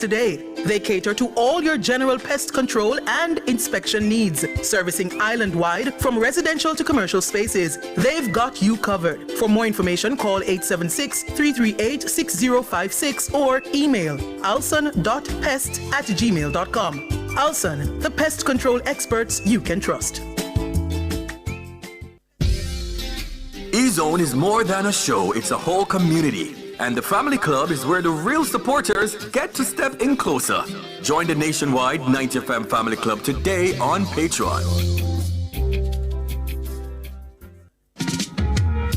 today. They cater to all your general pest control and inspection needs, servicing island-wide from residential to commercial spaces. They've got you covered. For more information, call 876-338-6056 or email alson.pest@gmail.com. Alson, the pest control experts you can trust. Ezone is more than a show, it's a whole community. And the Family Club is where the real supporters get to step in closer. Join the nationwide 90FM Family Club today on Patreon.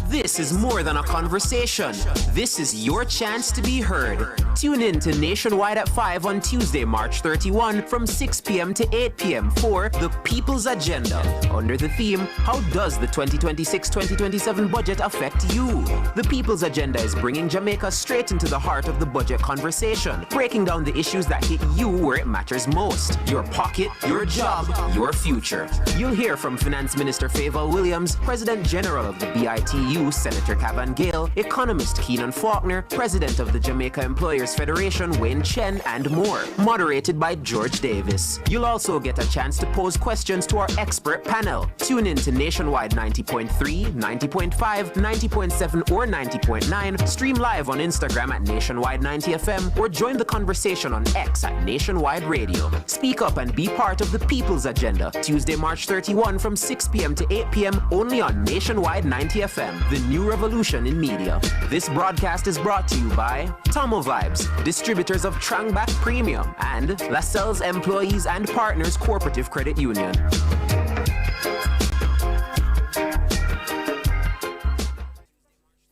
This is more than a conversation. This is your chance to be heard. Tune in to Nationwide at 5 on Tuesday, March 31 from 6 p.m. to 8 p.m. for The People's Agenda. Under the theme, how does the 2026-2027 budget affect you? The People's Agenda is bringing Jamaica straight into the heart of the budget conversation, breaking down the issues that hit you where it matters most. Your pocket, your job, your future. You'll hear from Finance Minister Favour Williams, President General of the BITU, Senator Cavan Gale, economist Keenan Faulkner, President of the Jamaica Employers Federation Wayne Chen, and more. Moderated by George Davis. You'll also get a chance to pose questions to our expert panel. Tune in to Nationwide 90.3, 90.5, 90.7 or 90.9. Stream live on Instagram at Nationwide 90FM or join the conversation on X at Nationwide Radio. Speak up and be part of the People's Agenda. Tuesday, March 31 from 6 p.m. to 8 p.m. only on Nationwide 90FM. The new revolution in media. This broadcast is brought to you by Tomo Vibes, distributors of Trangback Premium, and Lascelles Employees and Partners Cooperative Credit Union.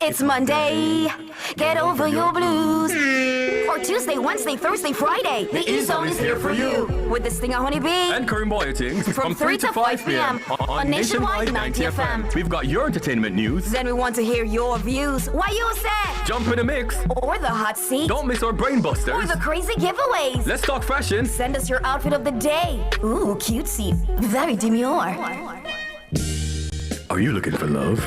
It's Monday, get over your blues. Or Tuesday, Wednesday, Thursday, Friday. The Ezone is here for you. With this thing at Honeybee. And Karim Boyatings from 3 to 5 p.m. on Nationwide 90 FM. We've got your entertainment news. Then we want to hear your views. Why you say? Jump in the mix. Or the hot seat. Don't miss our brain busters. Or the crazy giveaways. Let's talk fashion. Send us your outfit of the day. Ooh, cutesy. Very demure. Are you looking for love?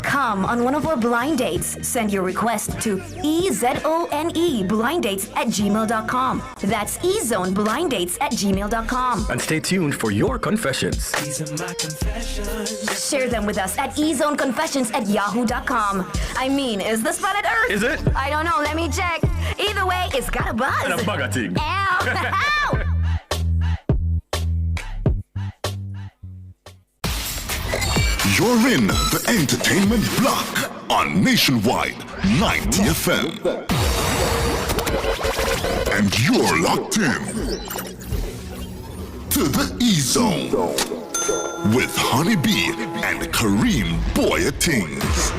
Come on one of our blind dates. Send your request to EZONE blinddates@gmail.com. That's Ezone blinddates@gmail.com. And stay tuned for your confessions. These are my confessions. Share them with us at ezoneconfessions@yahoo.com. I mean, is this planet Earth? Is it? I don't know, let me check. Either way, it's got a buzz. And a bugger thing. Ow! Ow! You're in the entertainment block on Nationwide 90 FM. And you're locked in to the Ezone with Honeybee and Kareem Boyatings.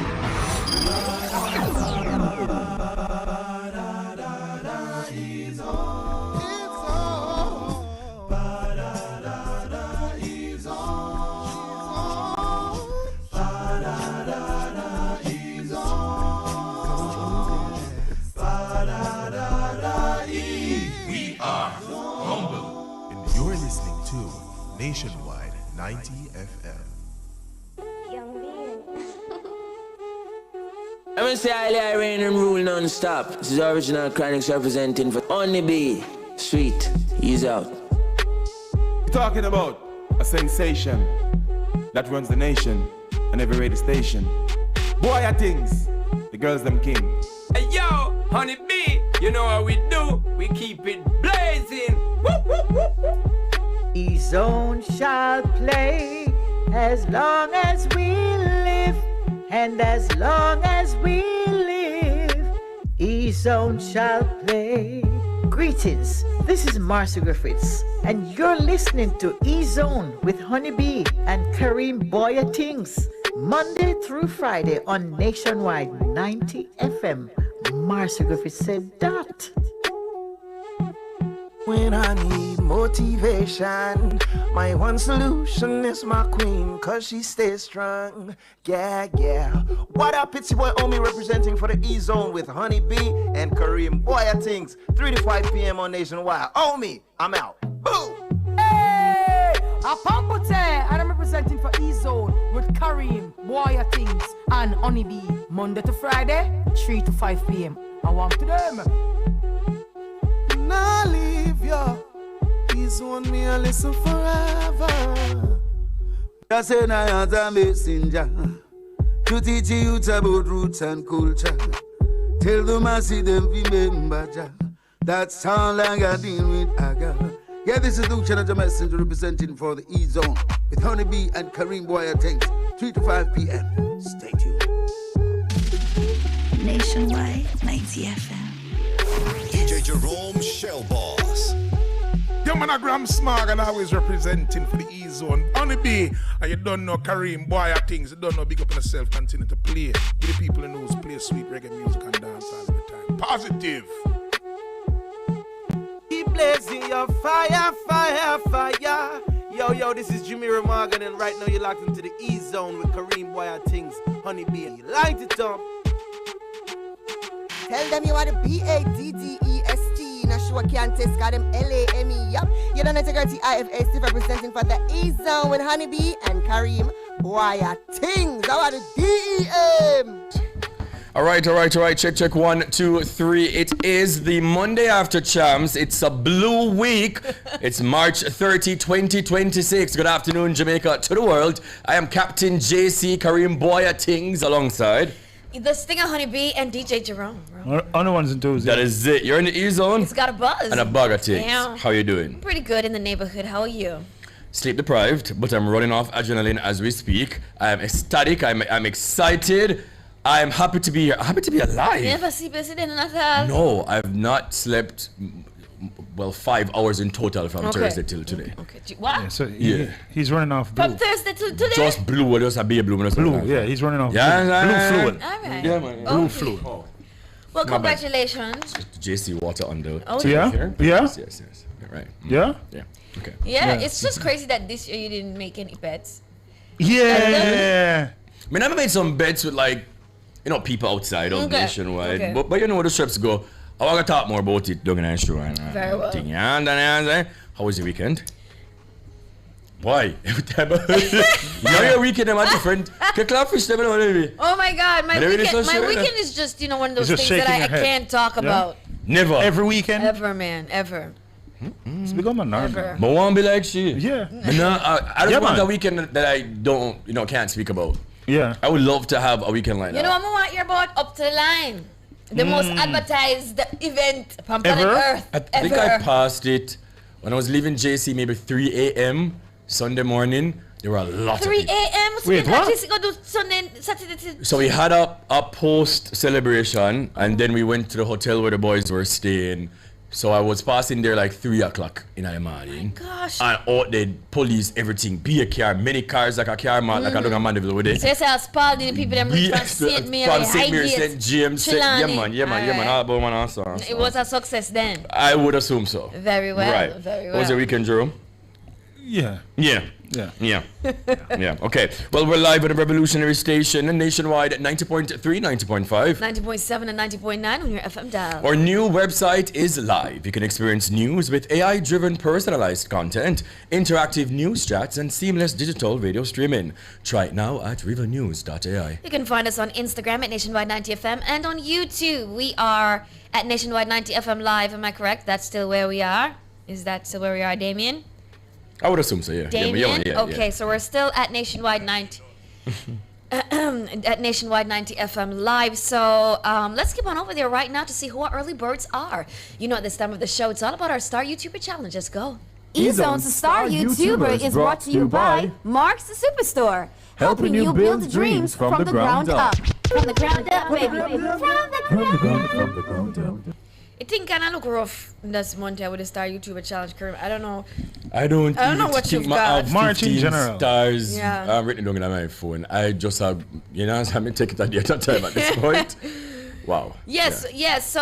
Nationwide 90 FM. I'm gonna say I rain and rule non-stop. This is original Chronics representing for Honeybee. Sweet, he's out. Talking about a sensation that runs the nation and every radio station. Boy, I things, the girls them king. Hey yo, Honeybee, you know how we do. We keep it blazing. Woo, woo, woo, woo. Ezone shall play as long as we live, and as long as we live, Ezone shall play. Greetings, this is Marcia Griffiths, and you're listening to Ezone with Honeybee and Kareem Boyatings, Monday through Friday on Nationwide 90 FM. Marcia Griffiths said that. When I need motivation, my one solution is my queen, cause she stays strong. Yeah, yeah. What up, it's your boy Omi representing for the Ezone with Honeybee and Kareem Boyatings, 3 to 5 p.m. on Nationwide. Omi, I'm out. Boom! Hey! I'm Pampote, and I'm representing for Ezone with Kareem Boyatings and Honeybee, Monday to Friday, 3 to 5 p.m. I want to them. I listen forever. I say I am a messenger to teach youth about roots and culture. Tell them I see them remember Jah. That's how long I deal with Aga. Yeah, this is Luke Channel, messenger representing for the E-Zone with Honeybee and Kareem Boyatings, 3 to 5 p.m. Stay tuned. Nationwide 90 FM. DJ Jerome Shell Boss. Your man a Gram Smog and always representing for the E-Zone. Honeybee, and you don't know Kareem, boy things, you don't know big up on yourself, continue to play. With the people in those play sweet reggae music and dance all the time. Positive. Keep blazing your fire, fire, fire. Yo, this is Jimmy Morgan, and right now you're locked into the E-Zone with Kareem Boyatings, Honeybee, and you light it up. Tell them you are the BADDEST. Now sure can't test, got them LAME. Yup. You don't integrity IFA still representing for the E-Zone with Honeybee and Kareem Boyatings. How are the DEM? All right. Check. 1, 2, 3. It is the Monday after Champs. It's a blue week. It's March 30, 2026. Good afternoon, Jamaica, to the world. I am Captain JC Kareem Boyatings alongside the Stinger Honeybee and DJ Jerome, bro. On the ones and twos. That is it. You're in the E-Zone. It's got a buzz. And a bag of things. Yeah. How you doing? Pretty good in the neighborhood. How are you? Sleep deprived, but I'm running off adrenaline as we speak. I'm ecstatic. I'm excited. I'm happy to be here. Happy to be alive. Never sleep in Natal. No, I've not slept. Well, 5 hours in total from Thursday till today. Okay. What? Yeah, so he's running off blue. From Thursday till today? Just blue. Just a blue. Blue, yeah, he's running off blue fluid. All right. Yeah, man. Blue fluid. Oh. Well, congratulations. JC water under. Oh, yeah? Yes. Right. Yeah? Yeah. Okay. Yeah, it's just crazy that this year you didn't make any bets. Yeah. I mean, I've made some bets with people outside of Nationwide. Okay. But you know where the strips go. I want to talk more about it down in the show right now. Very well. How was your weekend? Why? Your weekend is different. Oh my God, my weekend is just one of those things that I can't talk about. Never. Every weekend? Ever, man, ever. It's become a norm. But won't be like she. Yeah. I just want a weekend that I can't speak about. Yeah. I would love to have a weekend like that. You know what I want your about Up to the Line. The most advertised event on planet Earth I think I passed it when I was leaving JC maybe 3 a.m. Sunday morning. There were a lot 3 of people. a.m. So wait, what? Go do Saturday. So we had a post celebration and then we went to the hotel where the boys were staying. So I was passing there like 3 o'clock in the morning. Oh gosh. And out there, police, everything, be a car, many cars like a car man, like I don't know Mandeville with it. So it's a Spalding, the people that from St. Mary, from St. Mary, Highgate, St. James, yeah man, all about man answer. It was a success then. I would assume so. Very well, right. very well. How was your weekend, Jerome? Yeah. Okay. Well, we're live at a revolutionary station nationwide at 90.3, 90.5. 90.7 and 90.9 on your FM dial. Our new website is live. You can experience news with AI-driven personalized content, interactive news chats, and seamless digital radio streaming. Try it now at rivernews.ai. You can find us on Instagram at Nationwide 90 FM and on YouTube. We are at Nationwide 90 FM Live. Am I correct? That's still where we are? Is that still where we are, Damien? I would assume so, yeah. Damien? Okay, so we're still at Nationwide 90 at Nationwide 90 FM Live. So let's keep on over there right now to see who our early birds are. At this time of the show, it's all about our Star YouTuber Challenge. Let's go. E-Zone's Star YouTuber is brought to you by Mark's the Superstore, helping you build dreams from the ground up. From the ground up, baby. From the ground up. I think kind of look rough this month with the Star YouTuber Challenge, Kareem. I don't know. I don't know what you've got. March in general. Stars written down on my phone. I just have, I'm take it at the other time at this point. Wow. Yes. So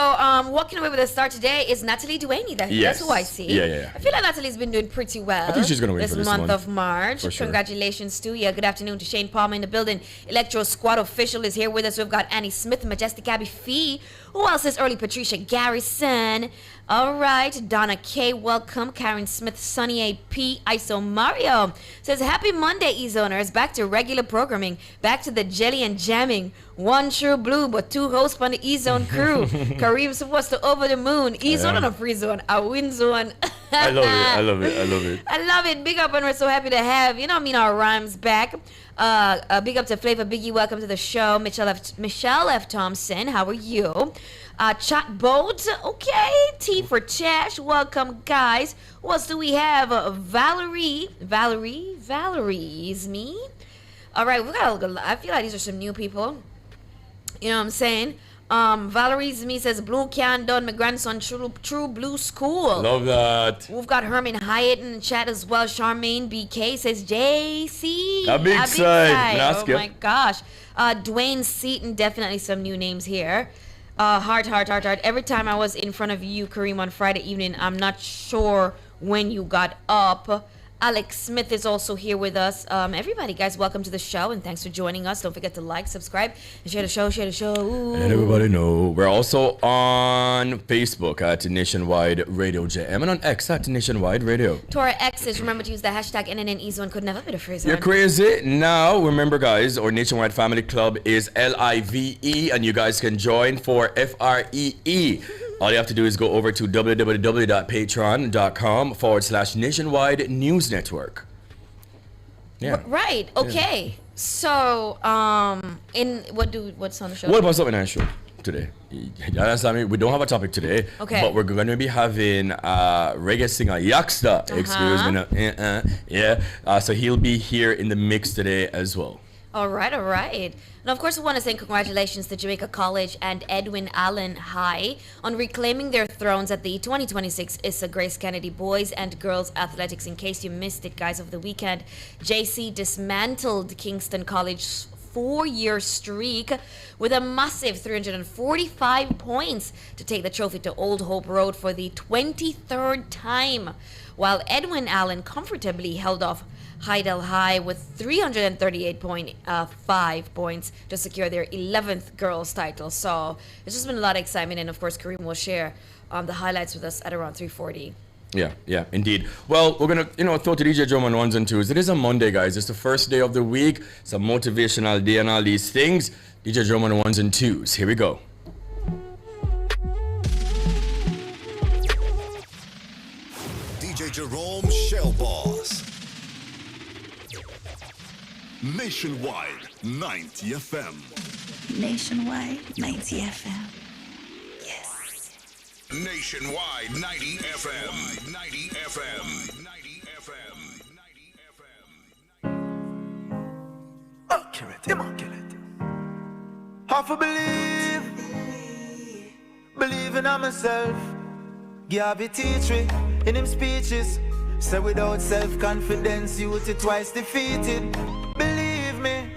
walking away with a star today is Natalie Duaney. That's who I see. Yeah. I feel like Natalie's been doing pretty well. I think she's going to win this for this month of March. For sure. Congratulations to you. Good afternoon to Shane Palmer in the building. Electro Squad official is here with us. We've got Annie Smith, Majestic Abby Fee. Who else is early? Patricia Garrison. All right, Donna K, welcome. Karen Smith, Sunny AP, ISO Mario says, happy Monday, E-Zoners. Back to regular programming. Back to the jelly and jamming. One true blue, but two hosts on the E-Zone crew. Kareem supposed to over the moon. E-Zone on a free zone. A win zone. I love it. I love it. Big up, and we're so happy to have, our rhymes back. Big up to Flavor Biggie. Welcome to the show. Michelle F. Thompson, how are you? Chat Boat, okay. T for Chash, welcome, guys. What else do we have? Valerie is me. All right, we got I feel like these are some new people. You know what I'm saying? Valerie's me says Blue Can done my grandson true blue school. Love that. We've got Herman Hyatt in the chat as well. Charmaine BK says JC. A big side. Oh my gosh. Dwayne Seaton, definitely some new names here. Heart. Every time I was in front of you, Kareem, on Friday evening, I'm not sure when you got up. Alex Smith is also here with us. Everybody, guys, welcome to the show, and thanks for joining us. Don't forget to like, subscribe, and share the show. Ooh. And everybody know we're also on Facebook at Nationwide Radio JM and on X at Nationwide Radio. Tora X says, remember to use the hashtag NNNEzone. Could never be the phrase. You're crazy. Now, remember, guys, our Nationwide Family Club is LIVE, and you guys can join for FREE. All you have to do is go over to www.patreon.com/Nationwide News Network. Yeah. Right. Okay. Yeah. So, what's on the show? What about something on the show today? You understand me? We don't have a topic today. Okay. But we're going to be having reggae singer Yakka. Excuse me. Yeah. So he'll be here in the mix today as well. All right. And of course, we want to say congratulations to Jamaica College and Edwin Allen High on reclaiming their thrones at the 2026 Issa Grace Kennedy Boys and Girls Athletics. In case you missed it, guys, over the weekend, JC dismantled Kingston College's 4-year streak with a massive 345 points to take the trophy to Old Hope Road for the 23rd time, while Edwin Allen comfortably held off Hydel High with 338.5 points to secure their 11th girls title. So it's just been a lot of excitement, and of course Kareem will share the highlights with us at around 3:40. Yeah, indeed. Well, we're gonna, throw to DJ Drum on ones and twos. It is a Monday, guys. It's the first day of the week. It's a motivational day and all these things. DJ Drum on ones and twos. Here we go. DJ Jerome Shell Boss. Nationwide 90 FM. Nationwide 90 FM. Yes. Nationwide 90 FM. 90 FM. 90 FM. 90 FM. Immaculate. Have to believe in myself. Gabby teach me in him speeches. Say without self-confidence, youth is twice defeated. Believe me,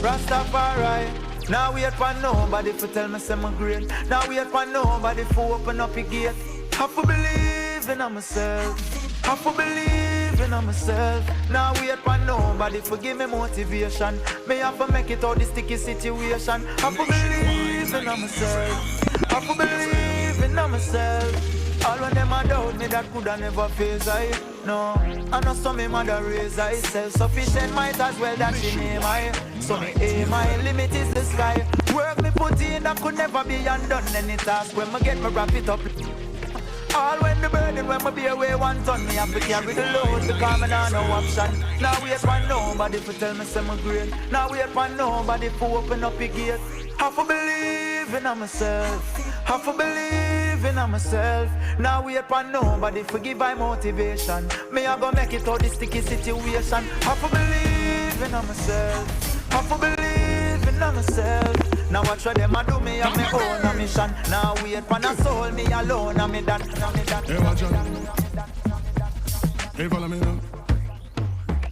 Rastafari. Now wait for nobody to tell me I'm great. Now wait for nobody to open up a gate. Have to believe in myself. Have to believe in myself. Now wait for nobody to give me motivation. Me have to make it out the sticky situation. Have to believe in myself. Have to believe in myself. All when them a doubt me, that coulda never phase I. No, I know some me mother raise I. Self-sufficient might as well that she name I. So me aim my limit is the sky. Work me put in that could never be undone. Any task when me get me wrap it up. All when the burden when me be away 1 ton, me have to carry the load because me nah no option. Now wait for nobody to tell me I'm great. Now wait for nobody to open up a gate. Have to believe in myself. Have to believe in myself. Now wait for nobody to give my motivation. Me I go make it out the sticky situation. Have to believe in myself. Have to believe in myself. Now watch what them a do, me have my own mission. Now wait for the soul, me alone, and me that. Hey, watch out. Hey, follow me now.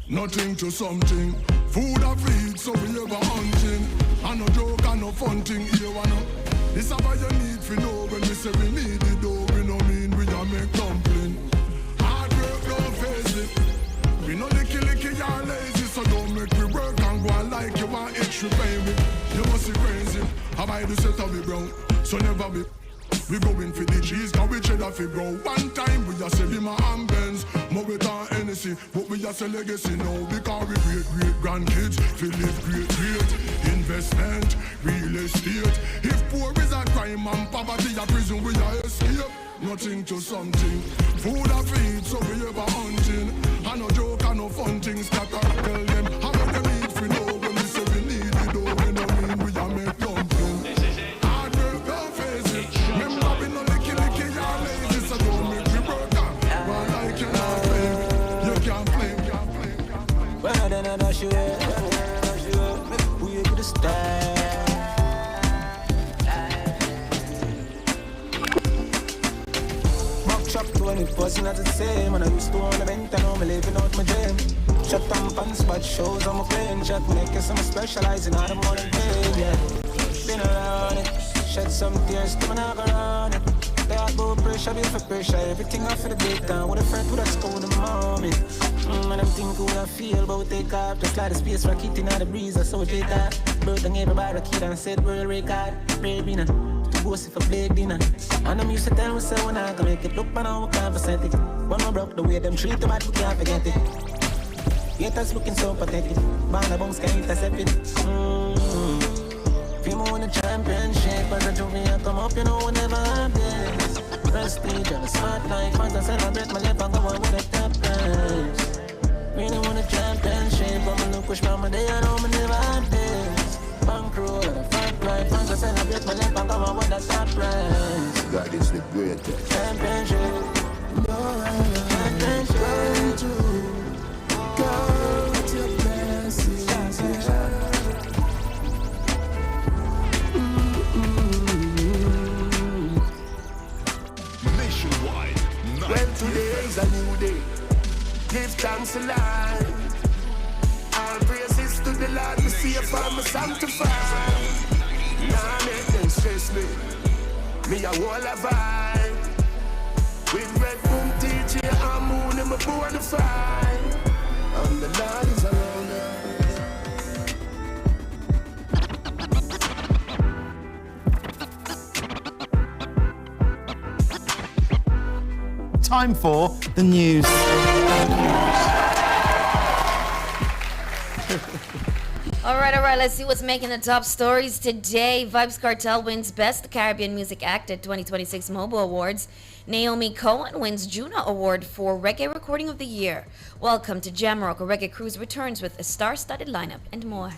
Nothing to something. Food I feed, so we ever hunting. And no joke and no fun thing, you wanna. This is what you need to know when we say we need it, though we no mean we a make dumpling. Hard work, don't face it. We no licky you're lazy, so don't make me work and go on like you want extra baby. You must be crazy. Have I the set of it, bro? So never be. We going for the cheese, cause we cheddar fi grow. One time we a say be my ambens, more with our NSC, but we a say legacy now. Because we great grandkids, fi live great investment, real estate. If poor is a crime and poverty a prison, we a escape. No nothing to something. Food I feed, so we ever hunting. I no joke, I no fun things. That I tell them, how make them eat for no. When we say we need it, though, we no mean we a make dumpling. Hard work, don't face it. Remember we no licky, you're lazy, so don't make me broke down. But like you not play, you can't play. Well, then I dash you, we able to stand. Chop 20% not the same. And I used to own a vent, and now I'm living out my dream. Shut down pants, but shows I'm a playing. Shut makers, I'm specializing out of morning pain, yeah. Been around it, shed some tears, to my knock around it. They are both pressure, be for pressure. Everything I feel the day down. With a friend with a school in the moment. And I'm thinking what I feel, but we take off. Just like the space rocket in the breeze, I saw it take off. Bird and everybody kid and said world record. Baby, nah. If I play dinner. And I'm used to tell myself when I can make it. Look, man, I can't percent it. When I broke the way them treat the bad, we can't forget it. Yet us looking so pathetic. Band of bones can't intercept it. If you win a championship, as a trophy, I come up, you know, whenever I'm this. Prestige on the spotlight, fans I celebrate my life, I'm going with the top prize. Really want a championship, I'm gonna push my day, I know me never have this. Bankroll and a fight right, fans I celebrate my life, I'm going with the top prize. God is the greatest. Championship, championship. Go to blessings, Nationwide. Well, today is a new day. Give thanks a lot. All praises to the Lord. Me see a farmer sanctified. Nah, make them stress me. Me a wall of vibe. With red boom DJ and moon in my bona fide. And the Lord is around us. Time for the news. All right, let's see what's making the top stories today. Vybz Kartel wins Best Caribbean Music Act at 2026 Mobile Awards. Naomi Cohen wins Juno Award for Reggae Recording of the Year. Welcome to Jamrock, a reggae cruise returns with a star-studded lineup and more.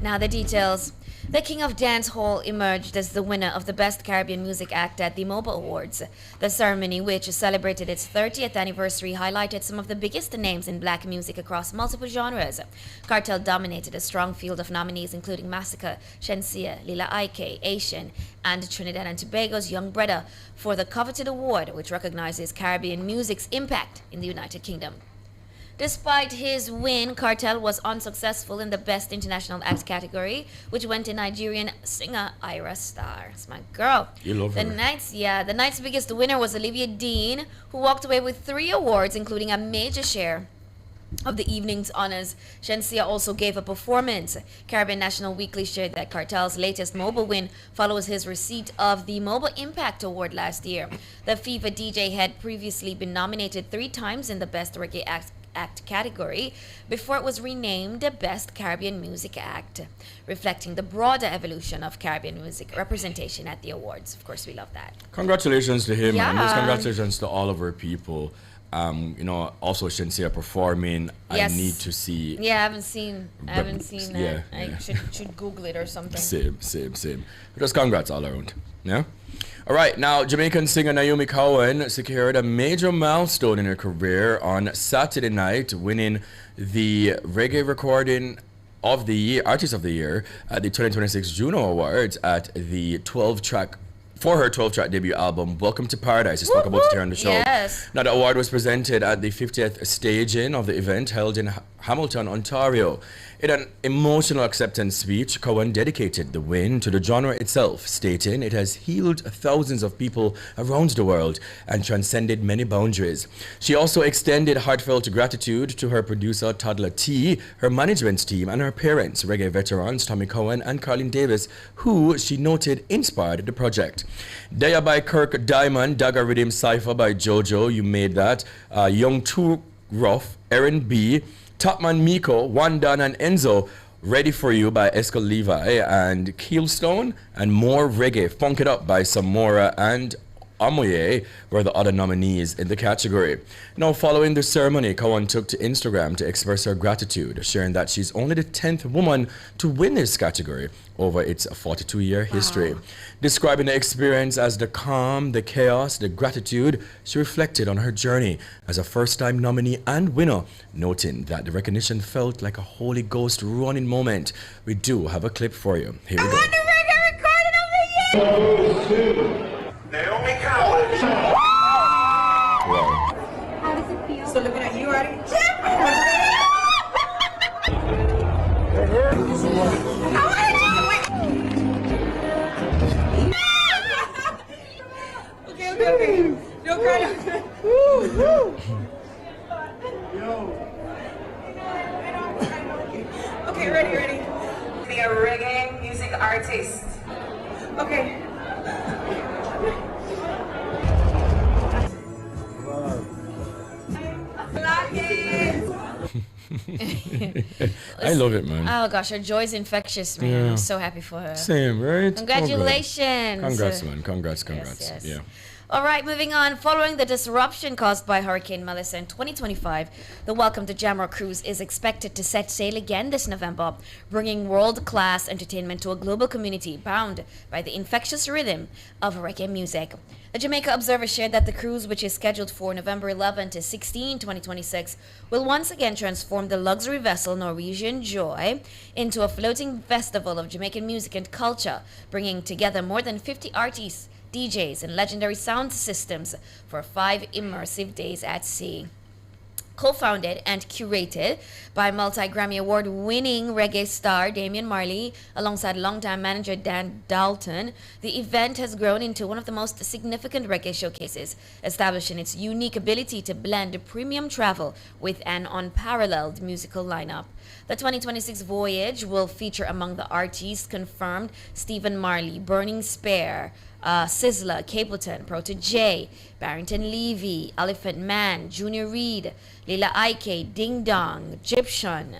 Now the details. The King of Dancehall emerged as the winner of the Best Caribbean Music Act at the Mobile Awards. The ceremony, which celebrated its 30th anniversary, highlighted some of the biggest names in black music across multiple genres. Kartel dominated a strong field of nominees, including Massacre, Shensia, Lila Ike, Asian, and Trinidad and Tobago's Young Brother for the coveted award, which recognizes Caribbean music's impact in the United Kingdom. Despite his win, Kartel was unsuccessful in the Best International Act category, which went to Nigerian singer Ira Star. It's my girl. You love her. The night's biggest winner was Olivia Dean, who walked away with 3 awards, including a major share of the evening's honors. Shensia also gave a performance. Caribbean National Weekly shared that Kartel's latest mobile win follows his receipt of the Mobile Impact Award last year. The FIFA DJ had previously been nominated 3 times in the Best Reggae Act category before it was renamed the Best Caribbean Music Act, reflecting the broader evolution of Caribbean music representation at the awards. Of course, we love that. Congratulations to him, Yeah. and just congratulations to all of our people. Also Shensia performing. Yes. I need to see. Yeah, I haven't seen that. Yeah, I yeah. should Google it or something. Same. Just congrats all around. Yeah. All right, now Jamaican singer Naomi Cohen secured a major milestone in her career on Saturday night, winning the Reggae Recording of the Year, Artist of the Year at the 2026 Juno Awards at the 12-track for her 12-track debut album, Welcome to Paradise. We spoke about it here on the show. Yes. Now, the award was presented at the 50th staging of the event held in Hamilton, Ontario. In an emotional acceptance speech, Cohen dedicated the win to the genre itself, stating it has healed thousands of people around the world and transcended many boundaries. She also extended heartfelt gratitude to her producer, Toddler T, her management team, and her parents, reggae veterans Tommy Cohen and Carlin Davis, who she noted inspired the project. Daya by Kirk Diamond, Dagger Rhythm Cypher by Jojo, you made that, Young Too Rough, Aaron B., Topman Miko, Wandan and Enzo, Ready For You by Esco Levi and Keelstone, and More Reggae, Funk It Up by Samora and Amoye were the other nominees in the category. Now, following the ceremony, Kawan took to Instagram to express her gratitude, sharing that she's only the 10th woman to win this category over its 42-year history. Describing the experience as the calm, the chaos, the gratitude, she reflected on her journey as a first-time nominee and winner, noting that the recognition felt like a Holy Ghost running moment. We do have a clip for you. Here we go. Naomi Collins. Wow. How does it feel? So looking at you, ready? Okay. No cry. Okay, ready. Be a reggae music artist. Okay. I love it, man. Oh gosh, her joy is infectious, man. Yeah. I'm so happy for her. Same, right? Congratulations. Congrats, man. Congrats. Yes. Yeah. All right, moving on. Following the disruption caused by Hurricane Melissa in 2025, the Welcome to Jamrock cruise is expected to set sail again this November, bringing world-class entertainment to a global community bound by the infectious rhythm of reggae music. The Jamaica Observer shared that the cruise, which is scheduled for November 11 to 16, 2026, will once again transform the luxury vessel Norwegian Joy into a floating festival of Jamaican music and culture, bringing together more than 50 artists, DJs, and legendary sound systems for 5 immersive days at sea. Co-founded and curated by multi-Grammy Award-winning reggae star Damian Marley alongside longtime manager Dan Dalton, the event has grown into one of the most significant reggae showcases, establishing its unique ability to blend premium travel with an unparalleled musical lineup. The 2026 voyage will feature among the artists confirmed Stephen Marley, Burning Spear, Sizzler, Capleton, Protege, Barrington Levy, Elephant Man, Junior Reid, Lila Ike, Ding Dong, Egyptian,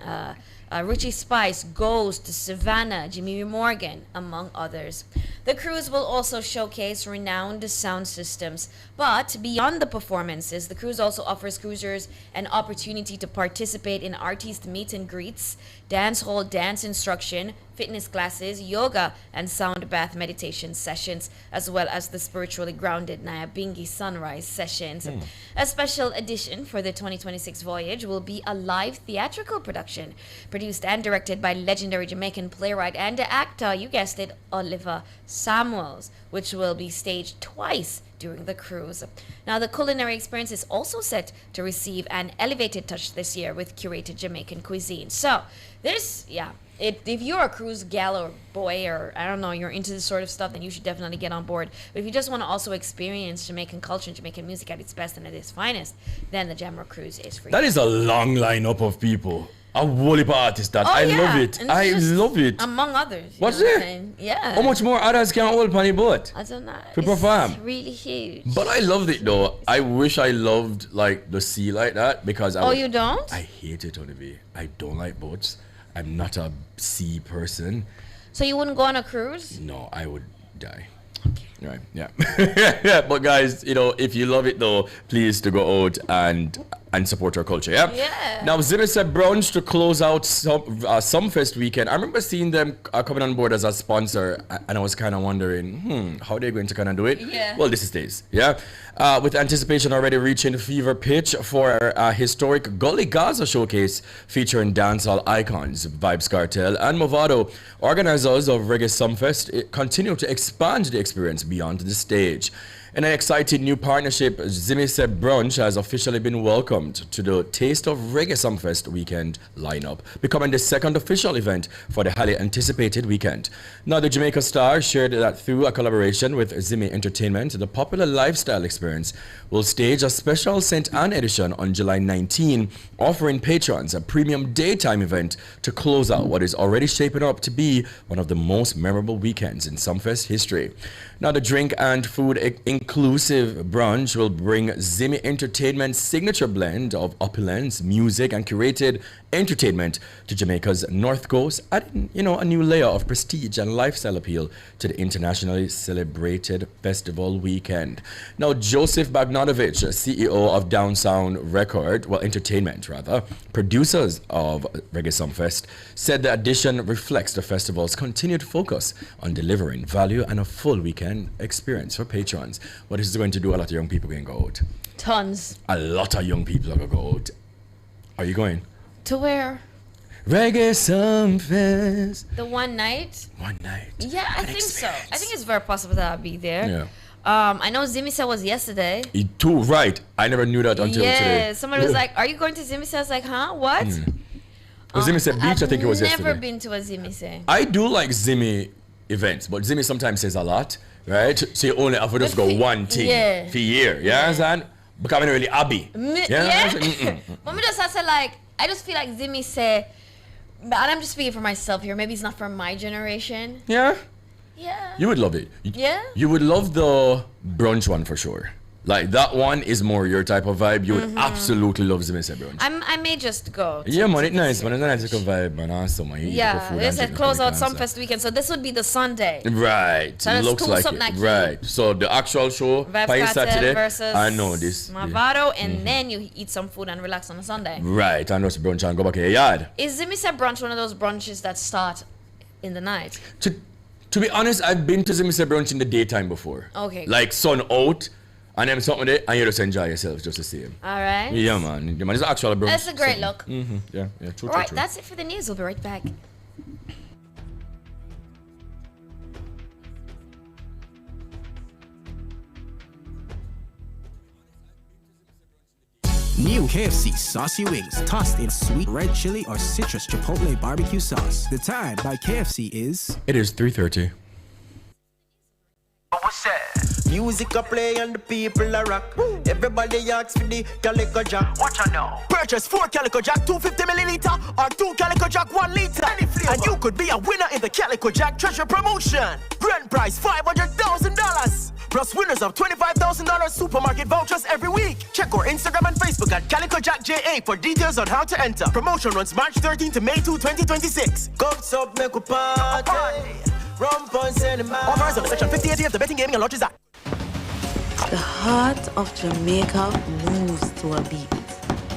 Richie Spice, Ghost, Savannah, Jimmy Morgan, among others. The cruise will also showcase renowned sound systems, but beyond the performances, the cruise also offers cruisers an opportunity to participate in artist meet and greets, dance hall dance instruction, fitness classes, yoga, and sound bath meditation sessions, as well as the spiritually grounded Nyabingi sunrise sessions. A special edition for the 2026 voyage will be a live theatrical production, produced and directed by legendary Jamaican playwright and actor, you guessed it, Oliver Samuels, which will be staged twice during the cruise. Now, the culinary experience is also set to receive an elevated touch this year with curated Jamaican cuisine. So, if you're a cruise gal or boy, or I don't know, you're into this sort of stuff, then you should definitely get on board. But if you just want to also experience Jamaican culture and Jamaican music at its best and at its finest, then the Jamrock cruise is for you. That is a long lineup of people. A whole heap of artists that. I love it. I love it. Among others. What's it? Yeah. How much more others can hold on the boat? I don't know. To perform. It's really huge. But I loved it though. I wish I loved like the sea like that because you don't? I hate it on the bay. I don't like boats. I'm not a sea person. So you wouldn't go on a cruise? No, I would die. Okay. Right. Yeah. But guys, if you love it though, please to go out and support our culture. Yeah. Now, Zimmer said brunch to close out Sumfest weekend. I remember seeing them coming on board as a sponsor, and I was kind of wondering, how they're going to kind of do it. Yeah. Well, this is days. Yeah. With anticipation already reaching fever pitch for a historic Gully Gaza showcase featuring dancehall icons, Vibes Cartel and Movado, organizers of Reggae Sumfest continue to expand the experience beyond the stage. In an exciting new partnership, Zimmy said brunch has officially been welcomed to the Taste of Reggae Sumfest weekend lineup, becoming the second official event for the highly anticipated weekend. Now, the Jamaica star shared that through a collaboration with Zimmy Entertainment, the popular lifestyle experience will stage a special St. Anne edition on July 19, offering patrons a premium daytime event to close out what is already shaping up to be one of the most memorable weekends in Sumfest history. Now, the drink and food inclusive brunch will bring Zimmy Entertainment's signature blend of opulence, music, and curated entertainment to Jamaica's North Coast, adding, a new layer of prestige and lifestyle appeal to the internationally celebrated festival weekend. Now, Joseph Bagnatovich, CEO of Entertainment, producers of Reggae Sumfest, said the addition reflects the festival's continued focus on delivering value and a full weekend experience for patrons. What this is going to do, a lot of young people can go out. Tons. A lot of young people are going to go out. Are you going? To where? Reggae Sumfest. The one night? One night. Yeah, I think so. I think it's very possible that I'll be there. Yeah. I know Zimisa was yesterday. Too, right. I never knew that until today. Yeah, somebody was like, are you going to Zimisa? I was like, huh? What? Was Zimisa Beach? I think it was yesterday. I've never been to a Zimisa. I do like Zimmy events, but Zimmy sometimes says a lot, right? So you only have to just go one thing for a year. You understand? Because I'm not really abby. Yeah. But me just say I just feel like Zimmy say, and I'm just speaking for myself here, maybe it's not for my generation. Yeah? Yeah. You would love it. Yeah? You would love the brunch one for sure. Like that one is more your type of vibe. You would absolutely love Zimmy brunch. I may just go. Yeah, man, it's nice, man. It's a nice vibe, man. Awesome, man. They said close out Sumfest weekend, so this would be the Sunday. Right. So it looks like it. Right. So the actual show, Pie Saturday, versus I know this. Mavado, and then you eat some food and relax on a Sunday. Right. And just brunch and go back to your yard. Is Zimmy brunch one of those brunches that start in the night? To be honest, I've been to Zimmy brunch in the daytime before. Okay. Like sun out. And then something there, and you just enjoy yourself just the same. All right. Yeah, man. It's actually brunch. That's a great look. Yeah, true. All right, that's it for the news. We'll be right back. New KFC saucy wings tossed in sweet red chili or citrus chipotle barbecue sauce. The time by KFC is... It is 3:30. Music a play and the people a rock. Everybody asks for the Calico Jack. Watch out now. Purchase 4 Calico Jack 250 milliliter or 2 Calico Jack 1 liter. And you could be a winner in the Calico Jack Treasure Promotion. Grand prize $500,000. Plus winners of $25,000 supermarket vouchers every week. Check our Instagram and Facebook at Calico Jack JA for details on how to enter. Promotion runs March 13 to May 2, 2026. Cups up, make a party. Rum punch cinema. Authorized under Section 5080 of the Betting, Gaming and Lotteries Act. The heart of Jamaica moves to a beat.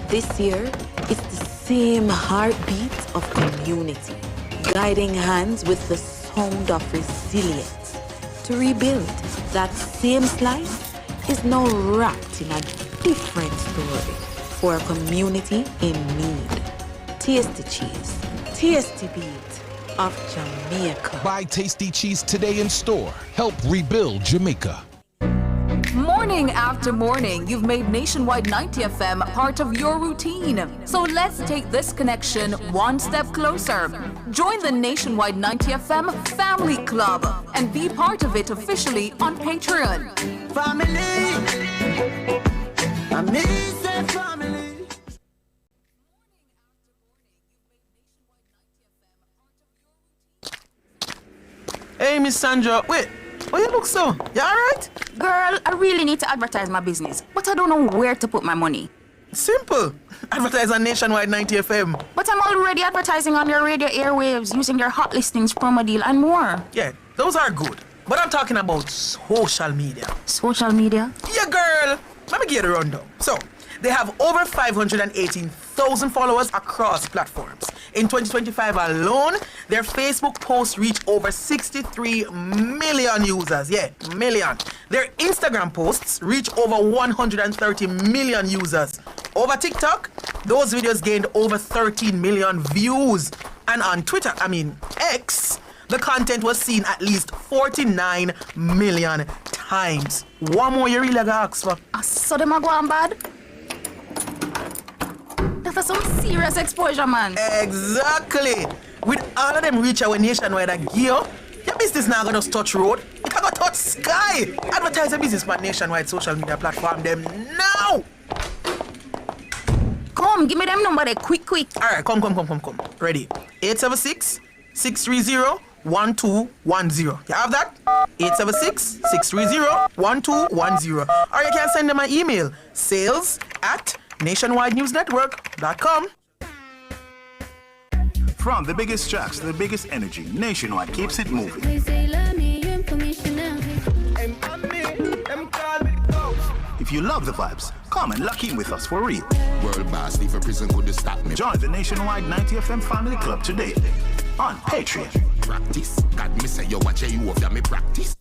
This year, it's the same heartbeat of community, guiding hands with the sound of resilience. To rebuild, that same slice is now wrapped in a different story for a community in need. Tasty cheese, tasty beat of Jamaica. Buy Tasty Cheese today in store. Help rebuild Jamaica. Morning after morning, you've made Nationwide 90 FM part of your routine. So let's take this connection one step closer. Join the Nationwide 90 FM Family Club and be part of it officially on Patreon. Family. Amazing family. Hey, Miss Sandra, wait. Why you look so? You alright? Girl, I really need to advertise my business, but I don't know where to put my money. Simple. Advertise on Nationwide 90 FM. But I'm already advertising on your radio airwaves using your hot listings, promo deal, and more. Yeah, those are good. But I'm talking about social media. Social media? Yeah, girl. Let me get a rundown. So, they have over 518,000 followers across platforms. In 2025 alone, their Facebook posts reached over 63 million users. Yeah, million. Their Instagram posts reach over 130 million users. Over TikTok, those videos gained over 13 million views. And on Twitter, X, the content was seen at least 49 million times. One more you really gotta ask for. So them are going bad? That's some serious exposure, man. Exactly. With all of them reach our nationwide gear, your business now gonna touch road. It gonna touch sky. Advertise your business on nationwide social media platform them now. Come, give me them number there, quick. Alright, come. Ready. 876-630-1065. 876-630-1210. You have that? 876-630-1210. Or you can send them an email, sales@nationwidenewsnetwork.com. From the biggest tracks to the biggest energy, Nationwide keeps it moving. If you love the vibes, come and lock in with us for real. World boss, leave a prison could stop me. Join the Nationwide 90 FM Family Club today on Patreon. Practice. God, me say you watch you over me practice.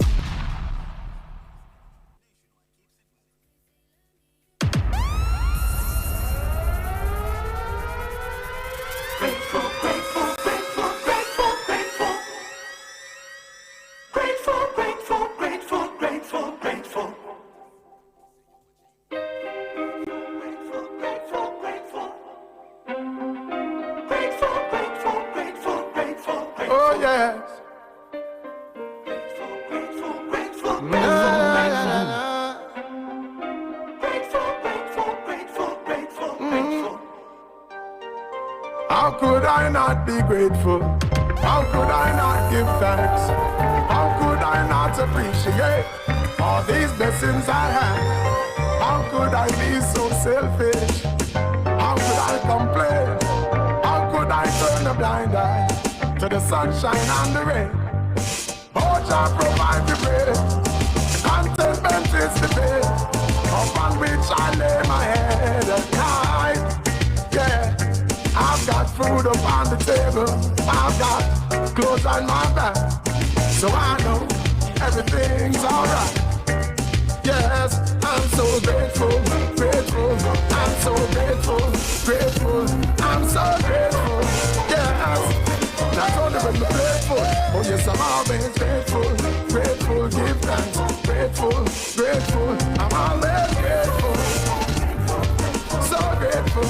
How could I not be grateful? How could I not give thanks? How could I not appreciate all these blessings I have? How could I be so selfish? How could I complain? How could I turn a blind eye to the sunshine and the rain? Oh, Jah provide the bread. Contentment is the bed upon which I lay my head at night. Yeah. I've got food up on the table, I've got clothes on my back, so I know everything's alright. Yes, I'm so grateful, grateful, I'm so grateful, grateful, I'm so grateful. Yes, that's only when we're grateful. Oh yes, I'm always grateful, grateful, give thanks, grateful, grateful, I'm always grateful, so grateful.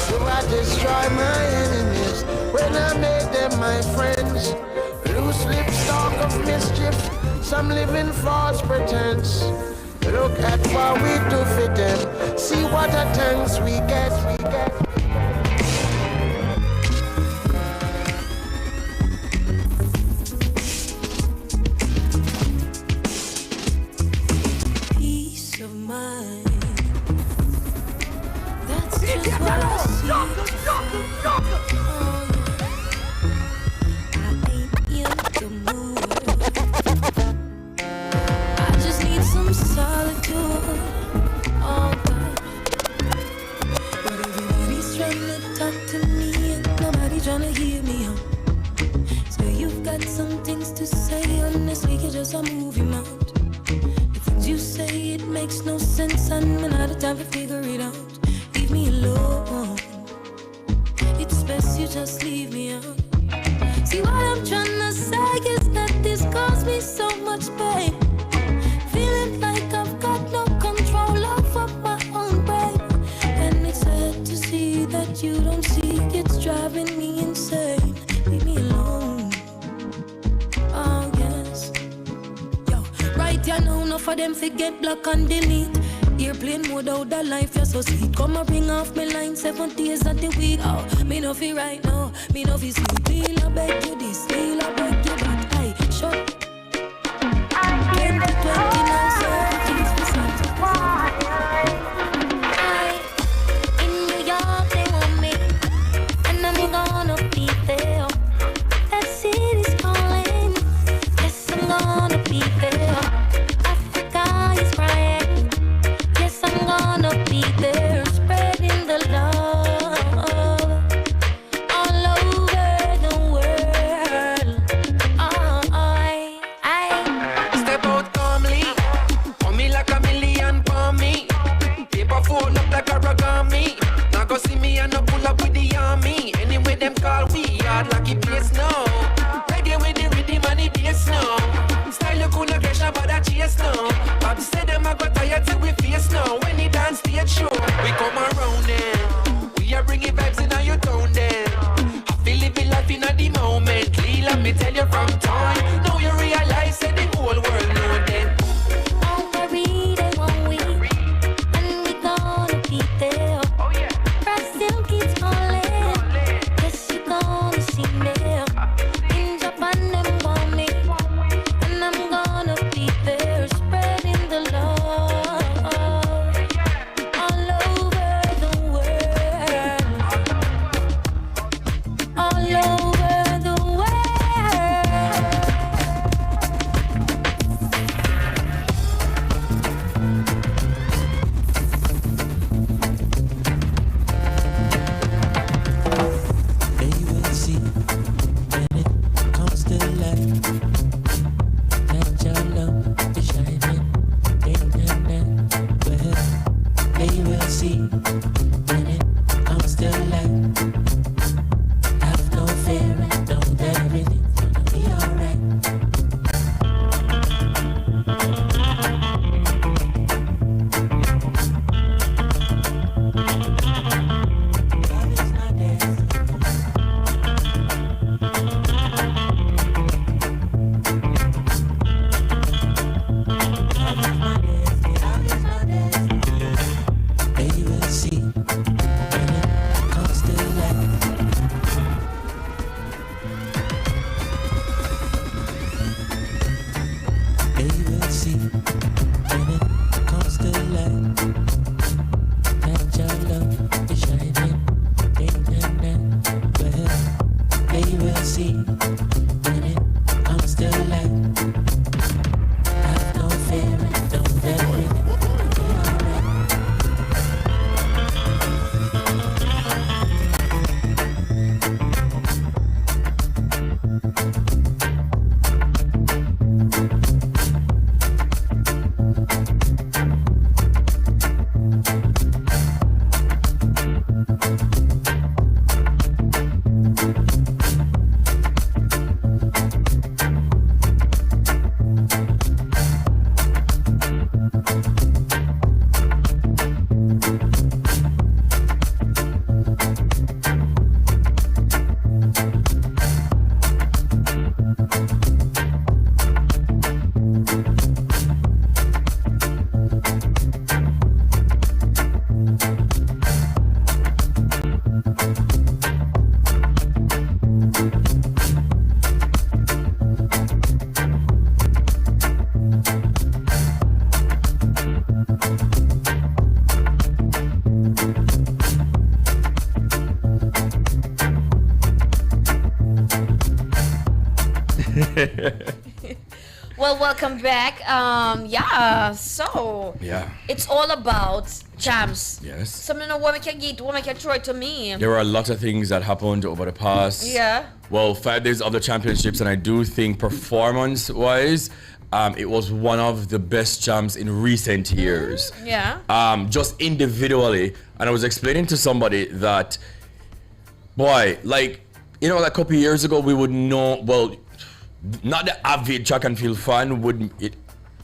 So I destroy my enemies when I make them my friends. Loose lips talk of mischief, some live in false pretense. Look at what we do for them, see what a thanks we get, Peace of mind. That's just what I see. I ain't in the mood. I just need some solitude. Oh God. But everybody's trying to talk to me and nobody trying to hear me out. So you've got some things to say, honestly, you're just a movie mount. The things you say, it makes no sense, and I'm out of time to figure it out. Leave me alone. It's best you just leave me out. See what I'm trying to say is that this caused me so much pain. Feeling like I've got no control over my own brain. And it's sad to see that you don't see it's driving me insane. Leave me alone. Oh yes. Yo, right here now, enough of them forget block and delete. Airplane mode out the life, you're so sweet. Come and bring off my line 7 days of the week. Oh, me no feel right now, me no feel sleep. Feel I beg you this, feel I beg you that. I shut 20, 20 now, 70%. In New York they want me, and I'm gonna be there. That city's calling, yes I'm gonna be there. Africa is crying. I'm gonna be there, spreading the love all over the world. I step out calmly, for me like a million for me. Paper fold up like origami. Now go see me and no pull up with the army. Anyway them call we hard like it place now. Reggae with the rhythm and the bass now. Style you could not catch about that chase now. Bob said them I got tired till we face now. When he dance stage show, we come around then. We are bringing vibes in your town then. I feel living life in the moment. Lee, let me tell you from time. Now you realize that the whole world know then. don't worry, they won't we, and we gonna be there. Oh yeah. Press still keeps calling. Yes, you gonna see me in Well, welcome back. So it's all about champs. Yes. Something what we can get, what we can throw it to me. There were a lot of things that happened over the past. Yeah. Well, 5 days of the championships, and I do think performance-wise, it was one of the best champs in recent years. Yeah. Just individually, and I was explaining to somebody that, boy, like, you know, like a couple of years ago, we would know, well, not the avid track and field fan would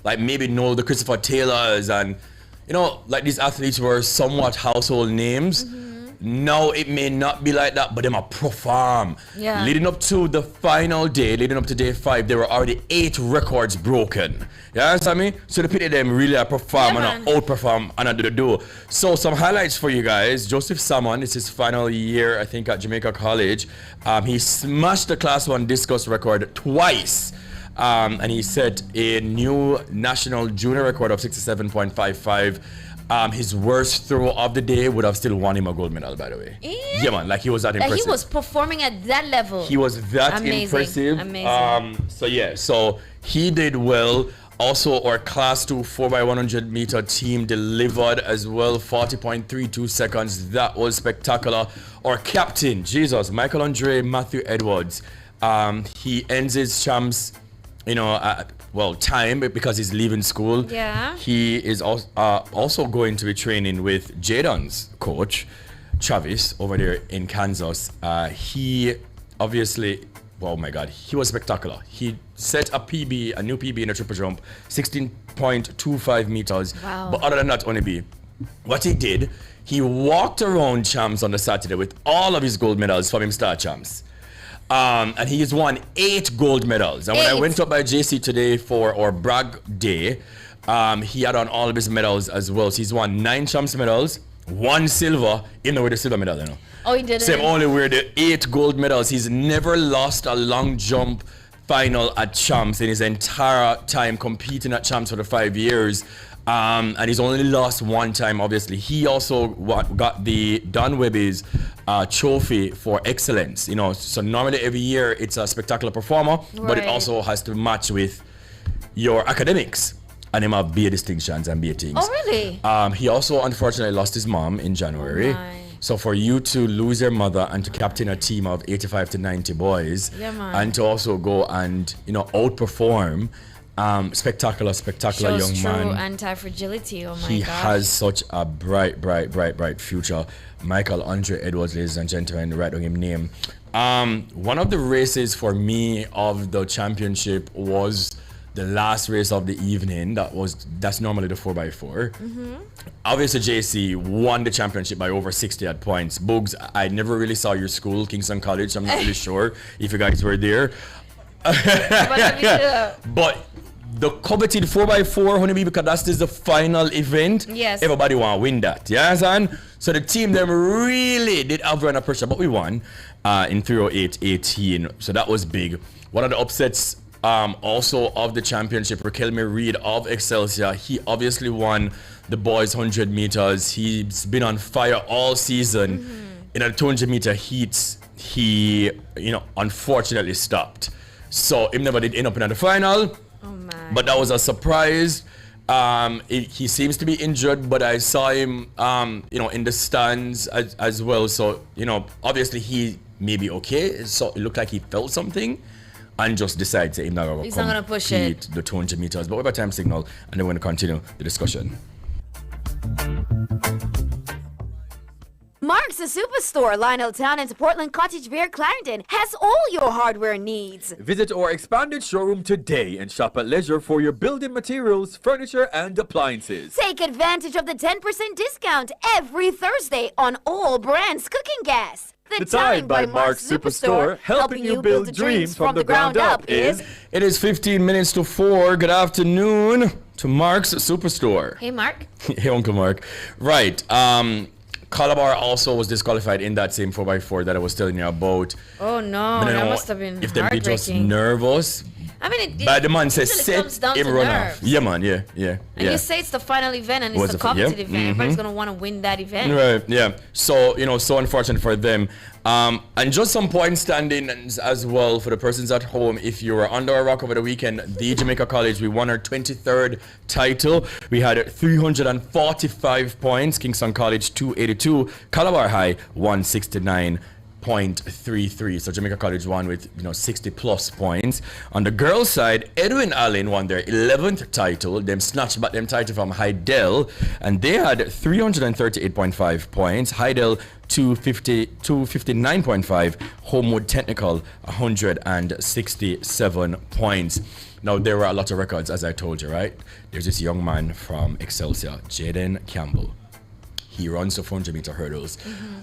like maybe know the Christopher Taylors and, you know, like these athletes were somewhat household names. Now it may not be like that, but them are perform. Yeah. Leading up to the final day, leading up to day 5, there were already 8 records broken. You understand me? So the people them really are perform and outperform and do. So some highlights for you guys. Joseph Salmon, it's his final year, I think, at Jamaica College. He smashed the Class 1 discus record twice. And he set a new national junior record of 67.55. His worst throw of the day would have still won him a gold medal, by the way. Yeah, man, like he was that impressive. He was performing at that level. He was that impressive. Amazing. So he did well. Also, our Class 2 4x100 meter team delivered as well, 40.32 seconds. That was spectacular. Our captain, Jesus, Michael Andre Matthew Edwards, he ends his champs, you know, time because he's leaving school. Yeah. He is also going to be training with Jadon's coach, Travis, over there in Kansas. He obviously, oh my God, he was spectacular. He set a new PB in a triple jump, 16.25 meters. Wow. But other than that, what he did, he walked around champs on the Saturday with all of his gold medals from him star champs. And he has won 8 gold medals. And when I went up by JC today for our brag day, he had on all of his medals as well. So he's won 9 champs medals, 1 silver, even with the silver medal, you know. Oh, he did Same only with the 8 gold medals. He's never lost a long jump final at champs in his entire time competing at champs for the 5 years. And he's only lost 1 time, obviously. He also got the Don Webby's trophy for excellence. You know, so normally every year it's a spectacular performer, but it also has to match with your academics. And him have B distinctions and B things. Oh, really? He also unfortunately lost his mom in January. So for you to lose your mother and to captain a team of 85 to 90 boys, and to also go and, you know, outperform, spectacular Shows young true man. Anti-fragility. Oh my He God. has such a bright future. Michael Andre Edwards, ladies and gentlemen, right on his name. One of the races for me of the championship was the last race of the evening. That's normally the 4x4. Obviously, JC won the championship by over 60 odd points. Bugs, I never really saw your school, Kingston College. I'm not really sure if you guys were there. But the coveted 4x4, Honeybee, because that's just the final event. Yes. Everybody want to win that. You understand? So the team, them really did have run of pressure, but we won in 3:08.18. So that was big. One of the upsets also of the championship, Raquelme Reed of Excelsior. He obviously won the boys 100 meters. He's been on fire all season. In the 200 meter heats, he, you know, unfortunately stopped. So he never did end up in the final. But that was a surprise. He seems to be injured, but I saw him, you know, in the stands as well. So, you know, obviously he may be okay. So it looked like he felt something and just decided to he's not going to push it. the 200 meters. But we have a time signal, and then we're going to continue the discussion. Mark's the Superstore, Lionel Town and Portland Cottage Beer, Clarendon, has all your hardware needs. Visit our expanded showroom today and shop at leisure for your building materials, furniture, and appliances. Take advantage of the 10% discount every Thursday on all brands cooking gas. The Time by Mark's Superstore, helping you build dreams from the ground up is... It is 15 minutes to 4. Good afternoon to Mark's Superstore. Hey, Mark. Hey, Uncle Mark. Right. Calabar also was disqualified in that same 4x4 that I was telling you about. Oh no, that must have been if they be just heartbreaking. nervous. I mean, but the man says usually comes set down him to run nerves. off. Yeah, man. Yeah. And you say it's the final event and it's the coveted event. Everybody's gonna want to win that event. Right. Yeah. So so unfortunate for them. And just some point standings as well for the persons at home. If you were under a rock over the weekend, the Jamaica College, we won our 23rd title. We had 345 points. Kingston College 282. Calabar High 169.33. So Jamaica College won with 60 plus points. On the girls' side, Edwin Allen won their 11th title. Them snatched back them title from Heidel, and they had 338.5 points. Heidel 259.5. Homewood Technical 167 points. Now there were a lot of records, as I told you, right? There's this young man from Excelsior, Jaden Campbell. He runs the 400-meter hurdles.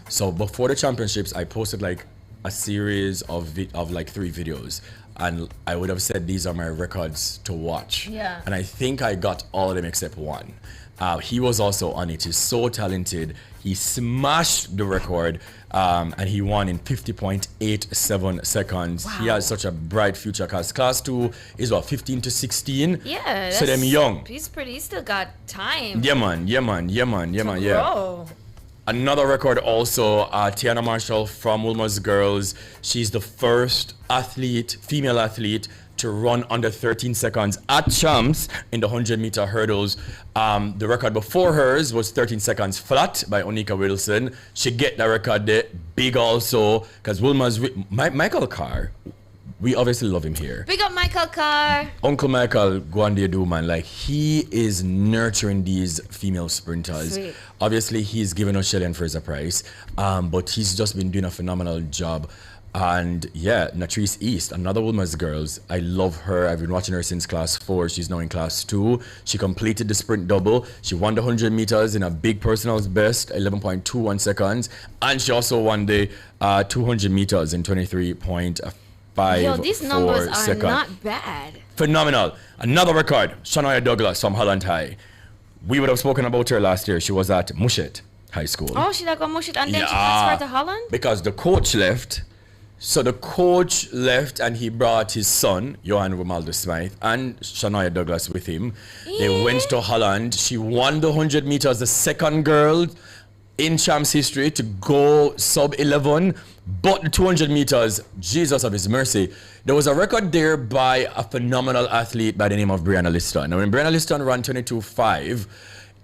So before the championships, I posted like a series of like 3 videos, and I would have said these are my records to watch. Yeah. And I think I got all of them except one. He was also on it. He's so talented. He smashed the record, and he won in 50.87 seconds. Wow. He has such a bright future because class 2 is 15 to 16. Yeah. So them young. He's still got time. Yeah, man. Grow. Another record also, Tiana Marshall from Wilma's Girls. She's the first female athlete to run under 13 seconds at Champs in the 100-meter hurdles. The record before hers was 13 seconds flat by Onika Wilson. She get the record there big also because Wilma's Michael Carr. We obviously love him here. Big up Michael Carr. Uncle Michael, go on there, do man. Like, he is nurturing these female sprinters. Sweet. Obviously, he's given us Shelley and Fraser Price, but he's just been doing a phenomenal job. And yeah, Natrice East, another Wilma's Girls. I love her. I've been watching her since class 4. She's now in class 2. She completed the sprint double. She won the 100 meters in a big personal's best, 11.21 seconds. And she also won the 200 meters in 23.54 Yo, these numbers are seconds. not bad. Phenomenal. Another record, Shania Douglas from Holland High. We would have spoken about her last year. She was at Mushet High School. Oh, she like got Mushet and then she transferred to Holland? Because the coach left. So the coach left and he brought his son, Johan Romaldo Smythe, and Shania Douglas with him. They went to Holland. She won the 100 meters, the second girl in Champs history to go sub 11. But the 200 meters, Jesus of his mercy, there was a record there by a phenomenal athlete by the name of Brianna Liston. Now when Brianna Liston ran 22.5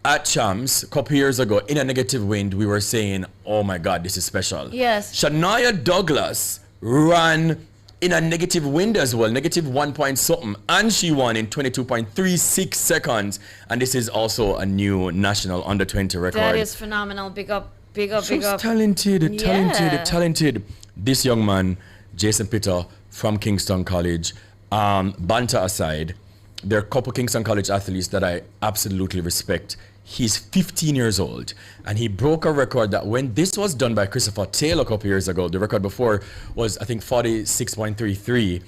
at Champs a couple years ago in a negative wind, we were saying, oh my God, this is special. Yes. Shania Douglas ran in a negative wind as well, negative 1 point something, and she won in 22.36 seconds. And this is also a new national under 20 record. That is phenomenal. Big up. Talented. This young man, Jason Pitter from Kingston College, banter aside, there are a couple Kingston College athletes that I absolutely respect. He's 15 years old, and he broke a record that when this was done by Christopher Taylor a couple years ago, the record before was, I think, 46.33.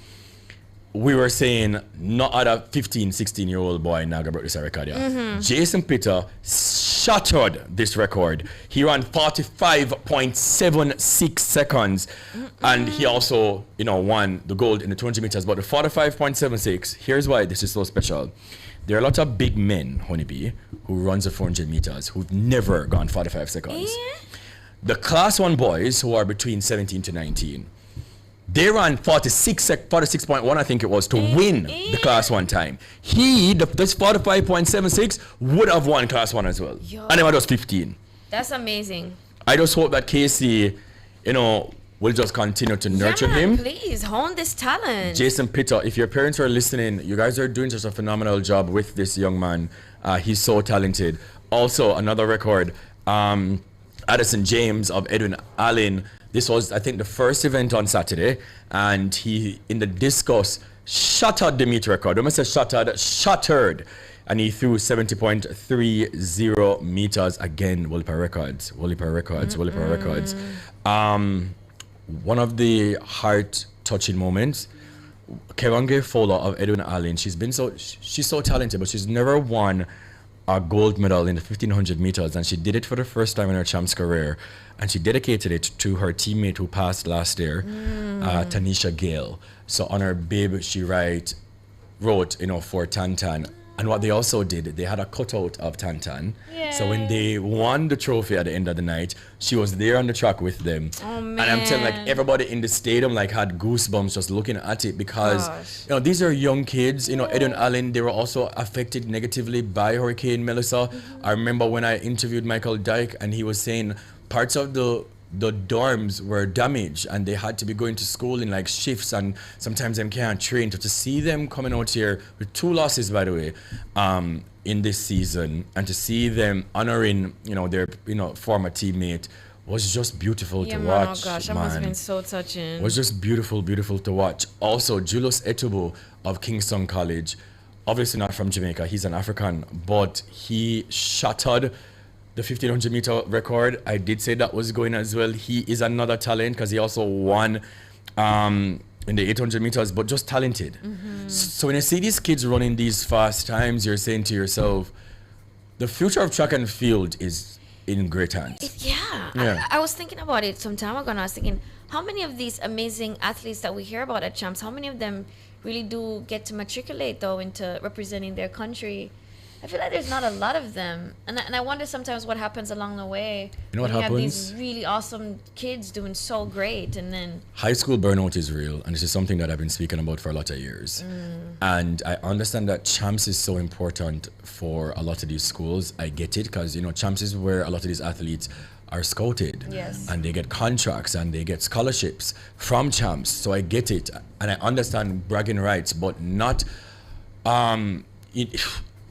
We were saying not other 15, 16-year-old boy now broke this record. Yeah. Jason Pitter shattered this record. He ran 45.76 seconds, and he also, won the gold in the 200 meters. But the 45.76, here's why this is so special. There are a lot of big men, Honeybee, who runs the 400 meters who've never gone 45 seconds. The class 1 boys who are between 17 to 19, they ran 46.1, I think it was, to win the class 1 time. This 45.76 would have won class 1 as well. And he was 15. That's amazing. I just hope that Casey, will just continue to nurture him. Please hone this talent. Jason Pitter, if your parents are listening, you guys are doing such a phenomenal job with this young man. He's so talented. Also, another record, Addison James of Edwin Allen. This was, I think, the first event on Saturday, and he, in the discus, shattered the meet record. When I say shattered, and he threw 70.30 meters. Again, Wolipa records. One of the heart-touching moments, Kevange Fowler of Edwin Allen, she's so talented, but she's never won a gold medal in the 1500 meters, and she did it for the first time in her Champs career, and she dedicated it to her teammate who passed last year, Tanisha Gale. So on her bib, she write, wrote, for Tantan. And what they also did, they had a cutout of Tantan. Yeah. So when they won the trophy at the end of the night, she was there on the track with them. Oh, man. And I'm telling everybody in the stadium had goosebumps just looking at it because these are young kids. Ed and Allen, they were also affected negatively by Hurricane Melissa. I remember when I interviewed Michael Dyke and he was saying parts of the dorms were damaged and they had to be going to school in shifts, and sometimes them can't train. To see them coming out here with 2 losses, by the way, in this season, and to see them honoring their former teammate was just beautiful to watch. Oh gosh, that must have been so touching. It was just beautiful to watch. Also, Julius Etubu of Kingston College, obviously not from Jamaica, he's an African, but he shattered the 1500 meter record. I did say that was going as well. He is another talent because he also won in the 800 meters, but just talented. So when you see these kids running these fast times, you're saying to yourself, the future of track and field is in great hands. Yeah. I was thinking about it some time ago, and I was thinking, how many of these amazing athletes that we hear about at Champs, how many of them really do get to matriculate though into representing their country? I feel like there's not a lot of them, and I wonder sometimes what happens along the way. What when happens? You have these really awesome kids doing so great, and then high school burnout is real, and this is something that I've been speaking about for a lot of years. And I understand that Champs is so important for a lot of these schools. I get it because Champs is where a lot of these athletes are scouted, and they get contracts and they get scholarships from Champs. So I get it, and I understand bragging rights, but not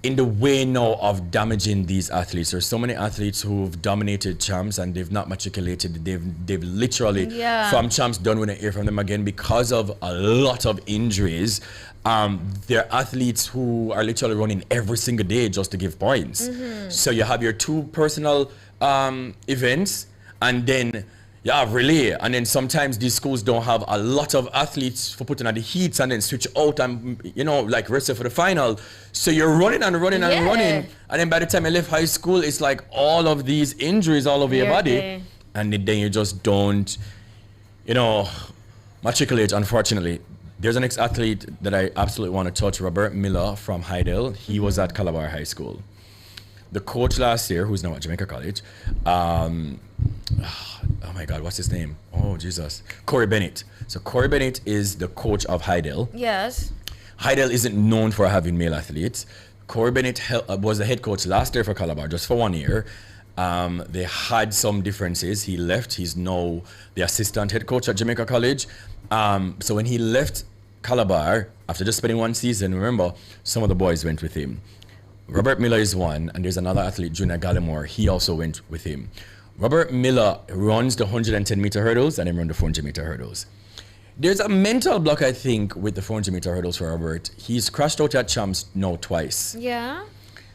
in the way now of damaging these athletes. There's so many athletes who've dominated Champs and they've not matriculated. They've literally from Champs done when I hear from them again because of a lot of injuries. They're athletes who are literally running every single day just to give points. So you have your 2 personal events, and then you have relay, and then sometimes these schools don't have a lot of athletes for putting on the heats and then switch out and rest for the final. So you're running and running and running, and then by the time you left high school, it's like all of these injuries all over your body, and then you just don't matriculate, unfortunately. There's an ex-athlete that I absolutely want to touch, Robert Miller from Hydel. He was at Calabar High School. The coach last year, who's now at Jamaica College, oh my God, what's his name? Oh, Jesus. Corey Bennett. So Corey Bennett is the coach of Hydel. Yes. Hydel isn't known for having male athletes. Corey Bennett was the head coach last year for Calabar, just for 1 year. They had some differences. He left. He's now the assistant head coach at Jamaica College. So when he left Calabar, after just spending 1 season, remember, some of the boys went with him. Robert Miller is one, and there's another athlete, Junior Gallimore. He also went with him. Robert Miller runs the 110 meter hurdles and then runs the 400 meter hurdles. There's a mental block, I think, with the 400 meter hurdles for Robert. He's crashed out at Champs now twice. Yeah.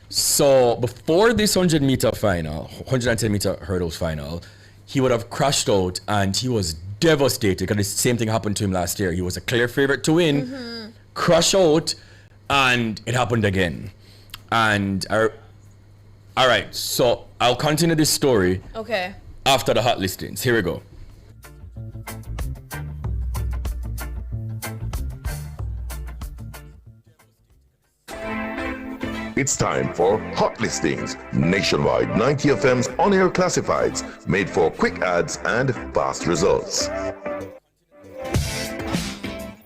So before this 100 meter final, 110 meter hurdles final, he would have crashed out and he was devastated because the same thing happened to him last year. He was a clear favorite to win, crash out, and it happened again. And all right, so I'll continue this story after the hot listings. Here we go. It's time for Hot Listings, Nationwide 90 FM's on-air classifieds, made for quick ads and fast results.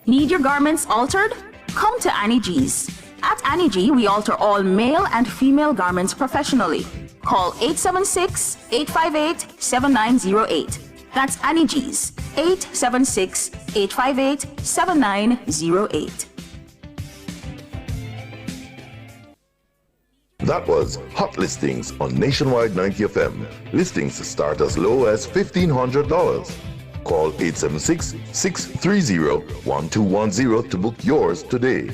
Need your garments altered? Come to Annie G's. At Annie G, we alter all male and female garments professionally. Call 876-858-7908. That's Annie G's, 876-858-7908. That was Hot Listings on Nationwide 90 FM. Listings start as low as $1,500. Call 876-630-1210 to book yours today.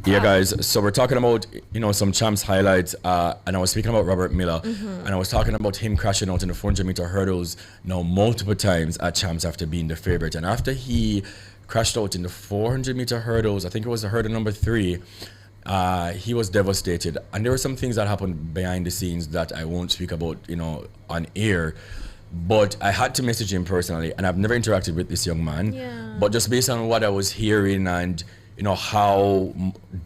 Yeah, guys, so we're talking about, some Champs highlights, and I was speaking about Robert Miller, and I was talking about him crashing out in the 400 meter hurdles multiple times at Champs after being the favorite. And after he crashed out in the 400 meter hurdles, I think it was the hurdle number 3, he was devastated. And there were some things that happened behind the scenes that I won't speak about, on air. but I had to message him personally, and I've never interacted with this young man. Yeah. But just based on what I was hearing and how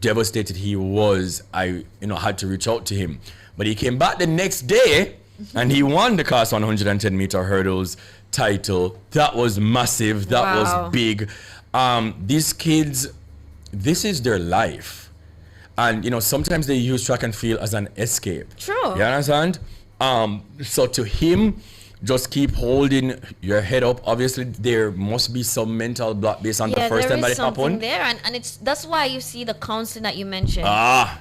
devastated he was, I had to reach out to him. But he came back the next day and he won the class 110 meter hurdles title. That was massive. That was big. These kids, this is their life. And sometimes they use track and field as an escape. True. You understand? So to him, just keep holding your head up. Obviously, there must be some mental block based on the first time that it happened. There, and that's why you see the counseling that you mentioned.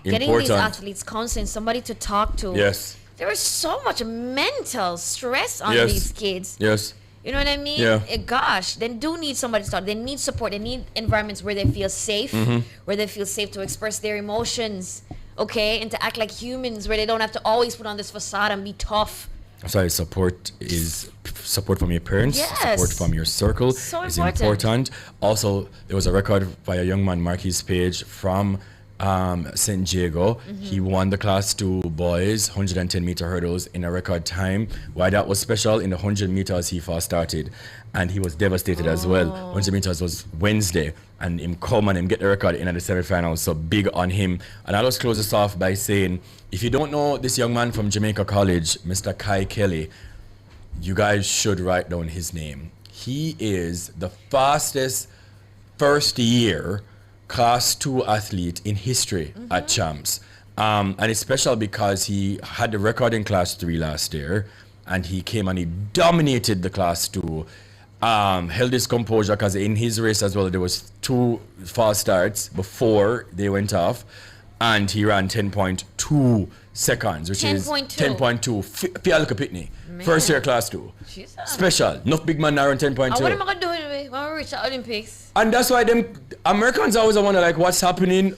Getting Important. these athletes counseling, somebody to talk to. Yes. There is so much mental stress on these kids. Yes. You know what I mean? Yeah. Gosh, they do need somebody to talk. They need support. They need environments where they feel safe, where they feel safe to express their emotions, okay, and to act like humans, where they don't have to always put on this facade and be tough. Sorry, support from your parents, support from your circle is important. Also, there was a record by a young man, Marquis Page, from St. Diego. He won the class 2 boys 110 meter hurdles in a record time. Why that was special, in the 100 meters he fast started and he was devastated as well. 100 meters was Wednesday and him come and him get the record in the semi-finals, so big on him. And I'll just close this off by saying, if you don't know this young man from Jamaica College, Mr. Kai Kelly, you guys should write down his name. He is the fastest first year class 2 athlete in history at Champs. And it's special because he had the record in class 3 last year and he came and he dominated the class 2. Held his composure because in his race as well there was 2 fast starts before they went off, and he ran 10.2 seconds, which is 10.2. Fialka Pitney, first year class 2. Special. Enough big man now run 10.2. What am I gonna do anyway when we reach the Olympics? And that's why them Americans always wonder like what's happening.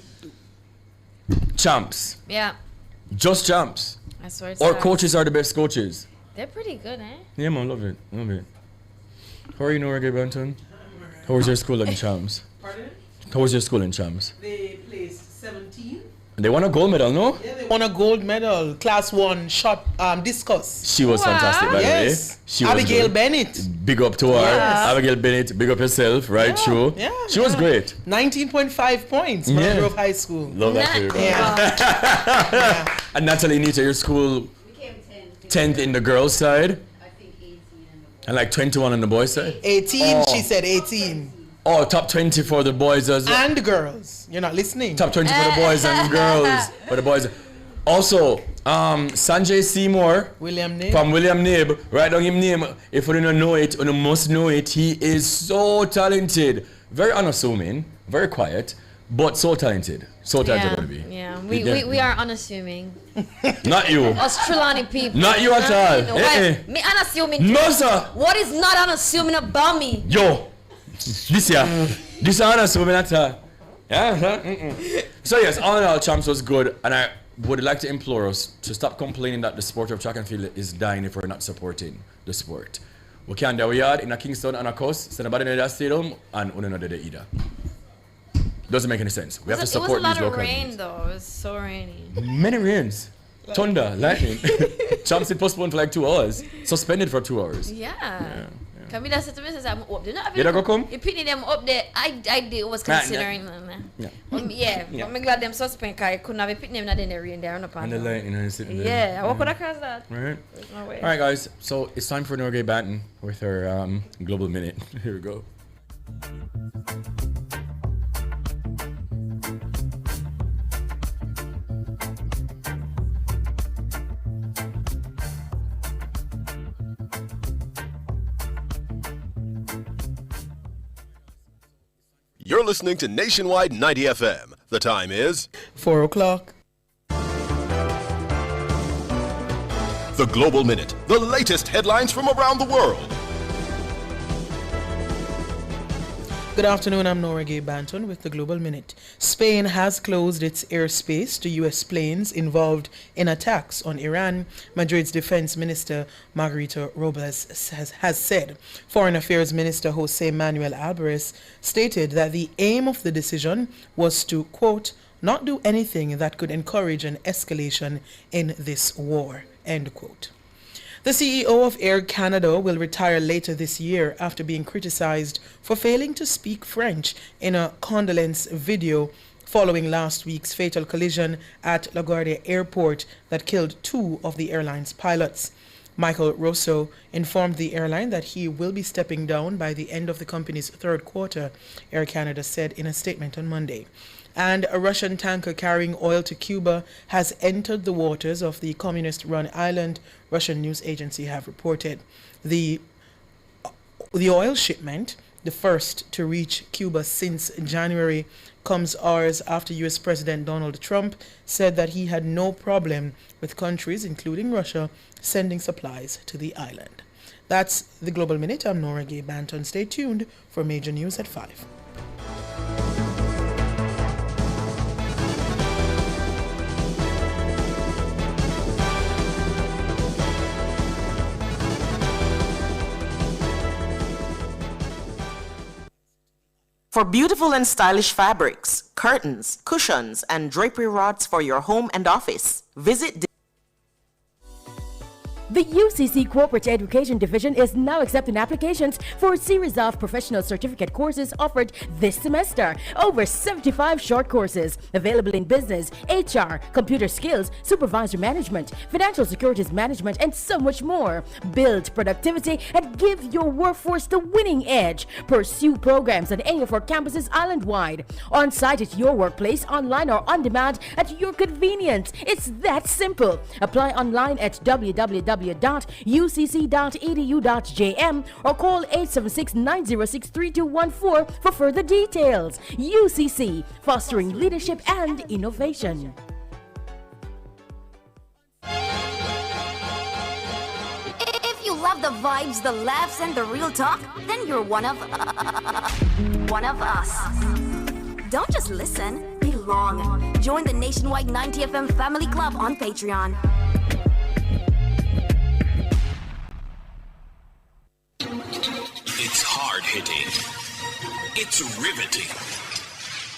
Champs. Yeah. Just champs. That's where it Our starts. coaches are the best coaches. They're pretty good, eh? Yeah, man, love it. How are you, Norgay Banton? How was your school in Champs? Pardon? How was your school in Champs? They placed 17. And they won a gold medal, no? Yeah, they won a gold medal, class 1 shot discus. She was fantastic, by the way. She was Abigail good. Bennett. Big up to her. Yes. Abigail Bennett, big up yourself, right? True. Yeah, she was great. 19.5 points when I drove high school. Love that for you. And Natalie Nita, your school 10th in the girls' side? And like 21 on the boys' side? 18, she said 18. Oh, top 20 for the boys as well. And girls. You're not listening. Top 20 for the boys and girls. For the boys. Also, Sanjay Seymour. William Nib. From William Nib. Write down his name. If you don't know it, you must know it. He is so talented. Very unassuming. Very quiet. But so talented. So talented going to be. Yeah, we are unassuming. Not you. Us Trelawney people. Not you at all. Me unassuming. No, sir. What is not unassuming about me? Yo. This is unassuming at all. Yeah. So yes, all in all, Champs was good, and I would like to implore us to stop complaining that the sport of track and field is dying if we're not supporting the sport. We can't do yard in a Kingston and a coast, so nobody in that stadium, and we don't know that either. Doesn't make any sense. We have to support these local. It was a lot of rain though. It was so rainy. Many rains. Thunder, lightning. Champs did postponed for like 2 hours. Suspended for 2 hours. Yeah. Can we just say to me, I'm up there. You don't go come? You picking them up there. I did was considering. I'm glad them suspend because I couldn't have picked them in the rain there on the pan. And the lightning and sitting there. Yeah, I walk across that. Right. There's no way. Alright guys, so it's time for Norgay Banton with her Global Minute. Here we go. You're listening to Nationwide 90 FM. The time is 4 o'clock. The Global Minute, the latest headlines from around the world. Good afternoon, I'm Nora Gay Banton with the Global Minute. Spain has closed its airspace to U.S. planes involved in attacks on Iran, Madrid's Defense Minister Margarita Robles has said. Foreign Affairs Minister Jose Manuel Alvarez stated that the aim of the decision was to, quote, not do anything that could encourage an escalation in this war, end quote. The CEO of Air Canada will retire later this year after being criticized for failing to speak French in a condolence video following last week's fatal collision at LaGuardia Airport that killed 2 of the airline's pilots. Michael Rosso informed the airline that he will be stepping down by the end of the company's third quarter, Air Canada said in a statement on Monday. And a Russian tanker carrying oil to Cuba has entered the waters of the communist-run island, Russian news agency have reported. The oil shipment, the first to reach Cuba since January, comes hours after U.S. President Donald Trump said that he had no problem with countries, including Russia, sending supplies to the island. That's the Global Minute. I'm Nora Gay Banton. Stay tuned for major news at 5. For beautiful and stylish fabrics, curtains, cushions, and drapery rods for your home and office, visit The UCC Corporate Education Division is now accepting applications for a series of professional certificate courses offered this semester. Over 75 short courses available in business, HR, computer skills, supervisor management, financial securities management, and so much more. Build productivity and give your workforce the winning edge. Pursue programs at any of our campuses island-wide. On-site at your workplace, online or on demand at your convenience. It's that simple. Apply online at www.ucc.edu.jm or call 876-906-3214 for further details. UCC, fostering leadership and innovation. If you love the vibes, the laughs, and the real talk, then you're one of us. Don't just listen, belong. Join the nationwide 90FM Family Club on Patreon. It's hard-hitting. It's riveting.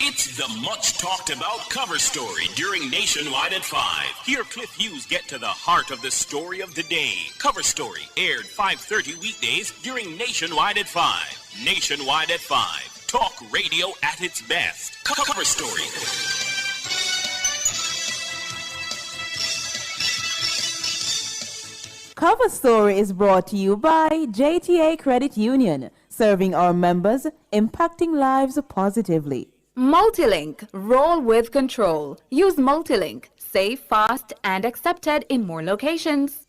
It's the much-talked-about cover story during Nationwide at 5. Here Cliff Hughes get to the heart of the story of the day. Cover Story aired 5:30 weekdays during Nationwide at 5. Nationwide at 5. Talk radio at its best. Cover Story. Cover Story is brought to you by JTA Credit Union, serving our members, impacting lives positively. Multilink, roll with control. Use Multilink, safe, fast, and accepted in more locations.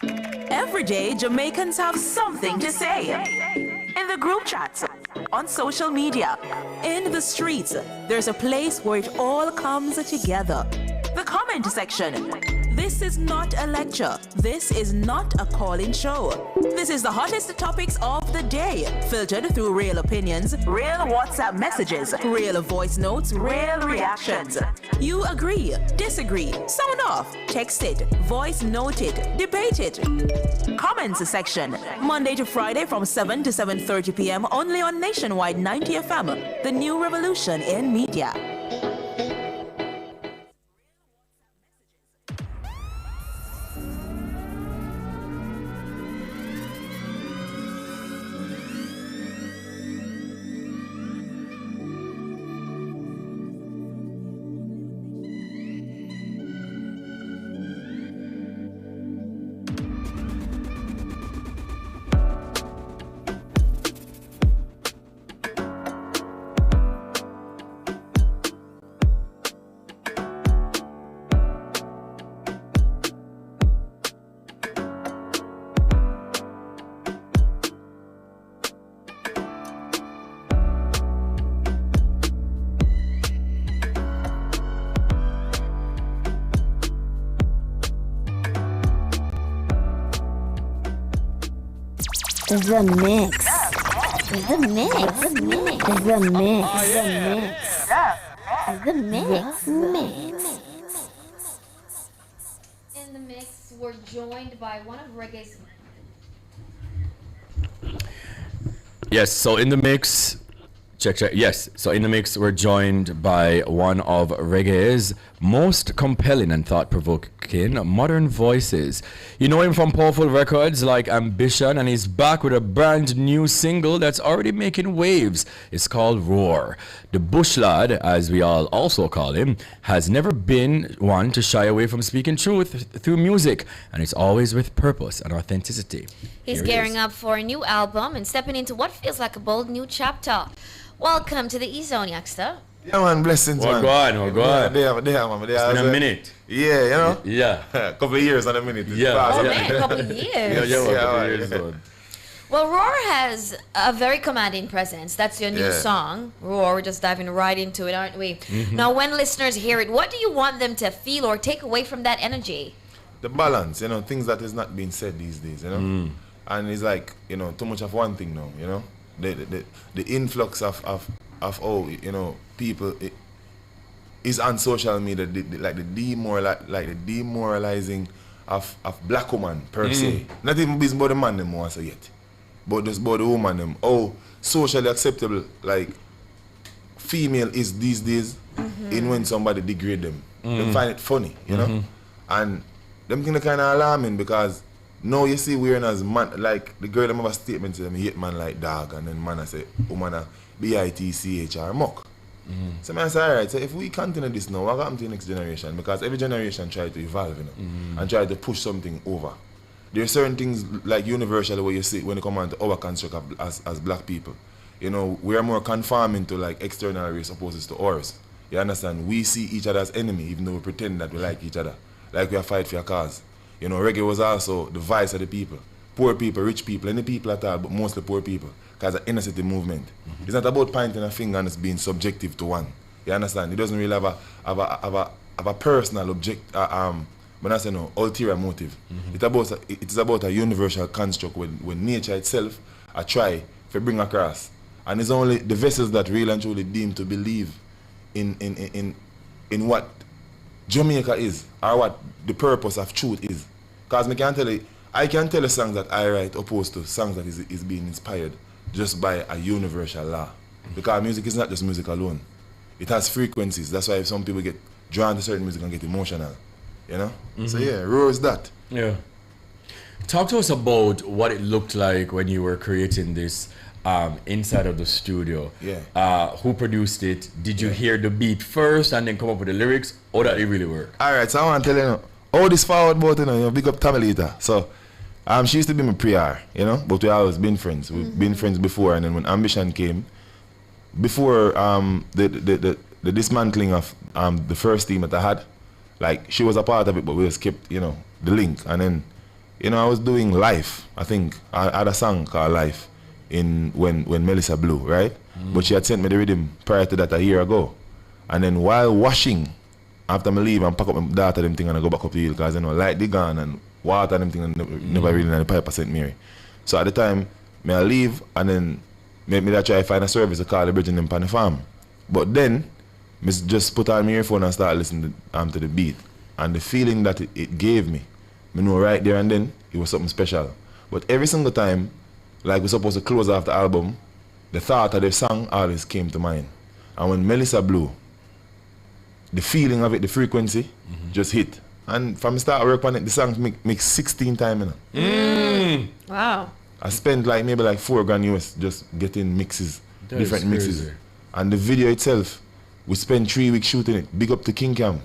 Every day, Jamaicans have something to say. In the group chats, on social media, in the streets, there's a place where it all comes together. The comment section. This is not a lecture. This is not a call-in show. This is the hottest topics of the day, filtered through real opinions, real WhatsApp messages, real voice notes, real reactions. You agree, disagree, sound off, text it, voice note it, debate it. Comments section, Monday to Friday from 7 to 7:30 p.m. only on Nationwide 90 FM, the new revolution in media. The mix. The mix. The mix. The mix. The mix. The mix. In the mix, we're joined by one of reggae's. Yes, so in the mix, check. Yes, so in the mix, we're joined by one of reggae's most compelling and thought-provoking rocking modern voices. You know him from powerful records like Ambition, and he's back with a brand new single that's already making waves. It's called Roar. The bush lad, as we all also call him, has never been one to shy away from speaking truth through music, and it's always with purpose and authenticity. He's gearing up for a new album and stepping into what feels like a bold new chapter. Welcome to the Ezone, Yakka. Yeah, man, blessings, man. Go on. It's been a minute. Yeah, you know? Yeah. A couple of years and a minute. A couple of years. Yeah. Well, Roar has a very commanding presence. That's your new song, Roar. We're just diving right into it, aren't we? Mm-hmm. Now, when listeners hear it, what do you want them to feel or take away from that energy? The balance, you know, things that is not being said these days, you know? And it's like, you know, too much of one thing now, you know? The influx of you know, people is on social media, the demoralizing of black woman per se. Not even business about the man them once yet, but just about the woman them. Socially acceptable like female is these days in when somebody degrade them. They find it funny, you know, and them things kind of alarming because now you see we're as man, like the girl them have a statement to them, hate man like dog, and then man I say woman a bitchr muck. So I say, alright, so if we continue this now, what happens to the next generation? Because every generation try to evolve, you know, and try to push something over. There are certain things like universally where you see when it comes on to our construct as black people. You know, we are more conforming to like external race opposed to ours. You understand? We see each other as enemy even though we pretend that we like each other. Like we are fight for a cause. You know, reggae was also the vice of the people. Poor people, rich people, any people at all, but mostly poor people. Because the inner city movement. It's not about pointing a finger and it's being subjective to one. You understand? It doesn't really have a personal when I say no, ulterior motive. It's about a universal construct when nature itself I try to bring across. And it's only the vessels that really and truly deem to believe in what Jamaica is, or what the purpose of truth is. Because I can tell you songs that I write opposed to songs that is being inspired just by a universal law. Because music is not just music alone. It has frequencies. That's why some people get drawn to certain music and get emotional. You know? So yeah, Roar is that. Yeah. Talk to us about what it looked like when you were creating this inside of the studio. Yeah. Who produced it? Did you hear the beat first and then come up with the lyrics? Or that it really worked? Alright, so I want to tell you, all this forward about, you know, big up Tamalita. So she used to be my pre-R, you know, but we always been friends. We've been friends before, and then when Ambition came, before the dismantling of the first team that I had, like she was a part of it, but we just kept, you know, the link. And then, you know, I was doing Life. I think I had a song called Life when Melissa blew, right? But she had sent me the rhythm prior to that a year ago. And then while washing, after I leave and pack up my daughter them thing and I go back up to the hill, because you know, light they gone and water them thing and never really in the pipe St. Mary. So at the time, I leave and then me try to find a service to call the bridge in them on the farm. But then, I just put on my earphone and start listening to the beat. And the feeling that it gave me, I know right there and then, it was something special. But every single time, like we're supposed to close off the album, the thought of the song always came to mind. And when Melissa blew, the feeling of it, the frequency, just hit. And from the start I work on it, the song make 16 times. You know? Wow. I spent like maybe like $4,000 US just getting mixes, That different is mixes. crazy. And the video itself, we spent 3 weeks shooting it. Big up to King Cam.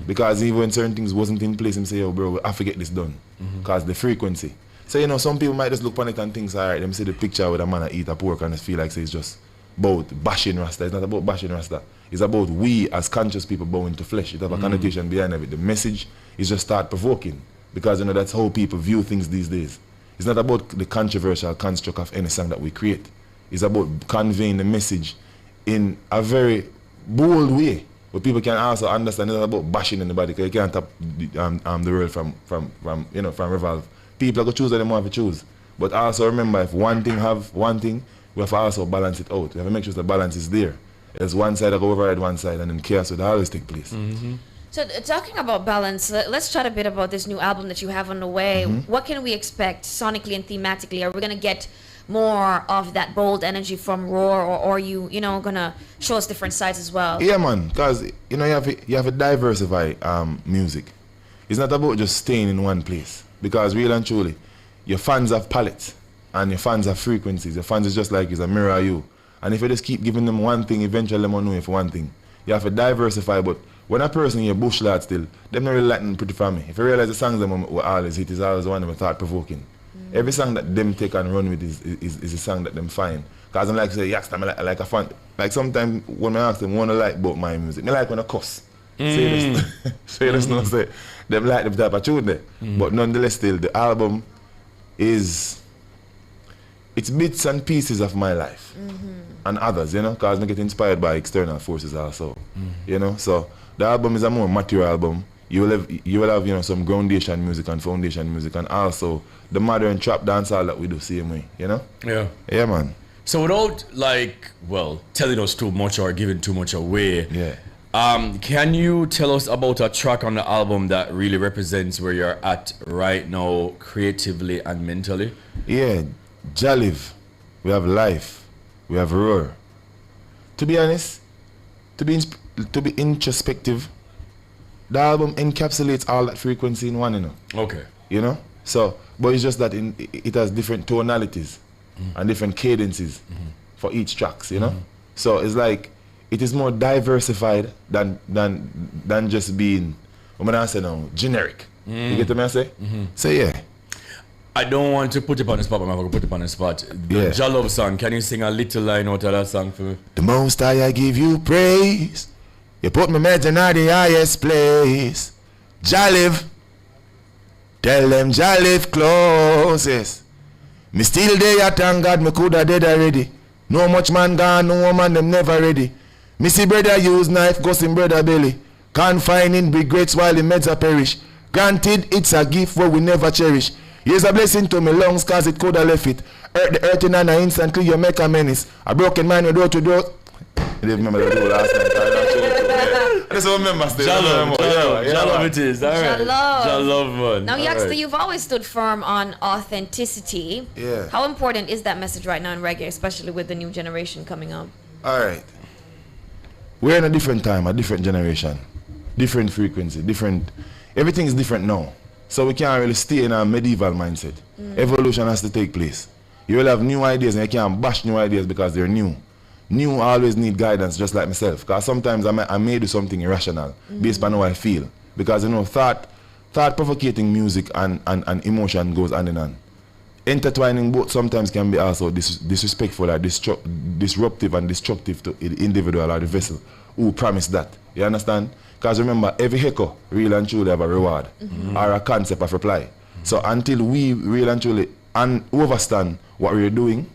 Because even when certain things wasn't in place, him say, yo bro, I have to get this done. Because the frequency. So you know, some people might just look on it and think, alright, them see the picture with a man that eat a pork and just feel like it's just about bashing Rasta. It's not about bashing Rasta. It's about we as conscious people bowing to flesh. It have a connotation behind it. The message is just start provoking. Because you know that's how people view things these days. It's not about the controversial construct of any song that we create. It's about conveying the message in a very bold way. But people can also understand it's not about bashing anybody because you can't stop the world from revolve. People are going to choose what they want to choose. But also remember, if one thing have one thing, we have to also balance it out. We have to make sure the balance is there. There's one side that go override one side and then chaos will always take place. So talking about balance, let's chat a bit about this new album that you have on the way. What can we expect sonically and thematically? Are we going to get more of that bold energy from Roar, or are you going to show us different sides as well? Yeah, man, because you know you have to diversify music. it's not about just staying in one place. Because real and truly, your fans have palettes and your fans have frequencies. Your fans is just like it's a mirror of you. And if you just keep giving them one thing, eventually them will know you for one thing. You have to diversify, but when a person in your bush lad still, them not really liking pretty for me. If you realize the songs them were always hit, is always one of them thought provoking. Every song that them take and run with is a song that them find. Cause I'm like say, Yakka, I like a fan. Like sometimes when I ask them, wanna like about my music, me like when I cuss. Say this no say. Them like them type of tune there. But nonetheless still the album is it's bits and pieces of my life. And others, you know, cause I get inspired by external forces also. You know, so the album is a more mature album. You will have you know some groundation music and foundation music and also the modern trap dancehall that we do same way, you know? Yeah man. So without like telling us too much or giving too much away, can you tell us about a track on the album that really represents where you're at right now creatively and mentally? Yeah, Jaliv, we have Life, we have Roar. To be honest, to be introspective, the album encapsulates all that frequency in one, you know. Okay. You know? So, but it's just that it has different tonalities and different cadences for each tracks, you know? So it's like, it is more diversified than just being, what I say now, generic. You get what I say? So yeah. I don't want to put it on the spot, but I'm going to put it on the spot. The Ja Love song, can you sing a little line out of that song for me? The most I give you praise. You put me meds in the highest place. Jaliv. Tell them Jaliv closest. Me still there, thank God me coulda dead already. No much man gone, no woman them never ready. Me see brother use knife, goes in brother belly. Confining regrets while the meds are perish. Granted, it's a gift where we never cherish. Here's a blessing to me lungs cause it coulda left it. Hurt the earth in an instantly you make a menace. A broken man with door to door. You didn't remember the door last night. I just remember still. Ja Love it is. All right. Ja Love man. Now, Yakka, you've always stood firm on authenticity. Yeah. How important is that message right now in reggae, especially with the new generation coming up? All right. We're in a different time, a different generation, different frequency, different. Everything is different now. So we can't really stay in a medieval mindset. Evolution has to take place. You will have new ideas and you can't bash new ideas because they're new. New always need guidance, just like myself. Because sometimes I may do something irrational based on how I feel. Because you know, thought-provoking music and emotion goes hand in hand. Intertwining both sometimes can be also disrespectful or disruptive and destructive to the individual or the vessel who promised that. You understand? Because remember, every echo real and truly have a reward or a concept of reply. So until we real and truly overstand what we're doing,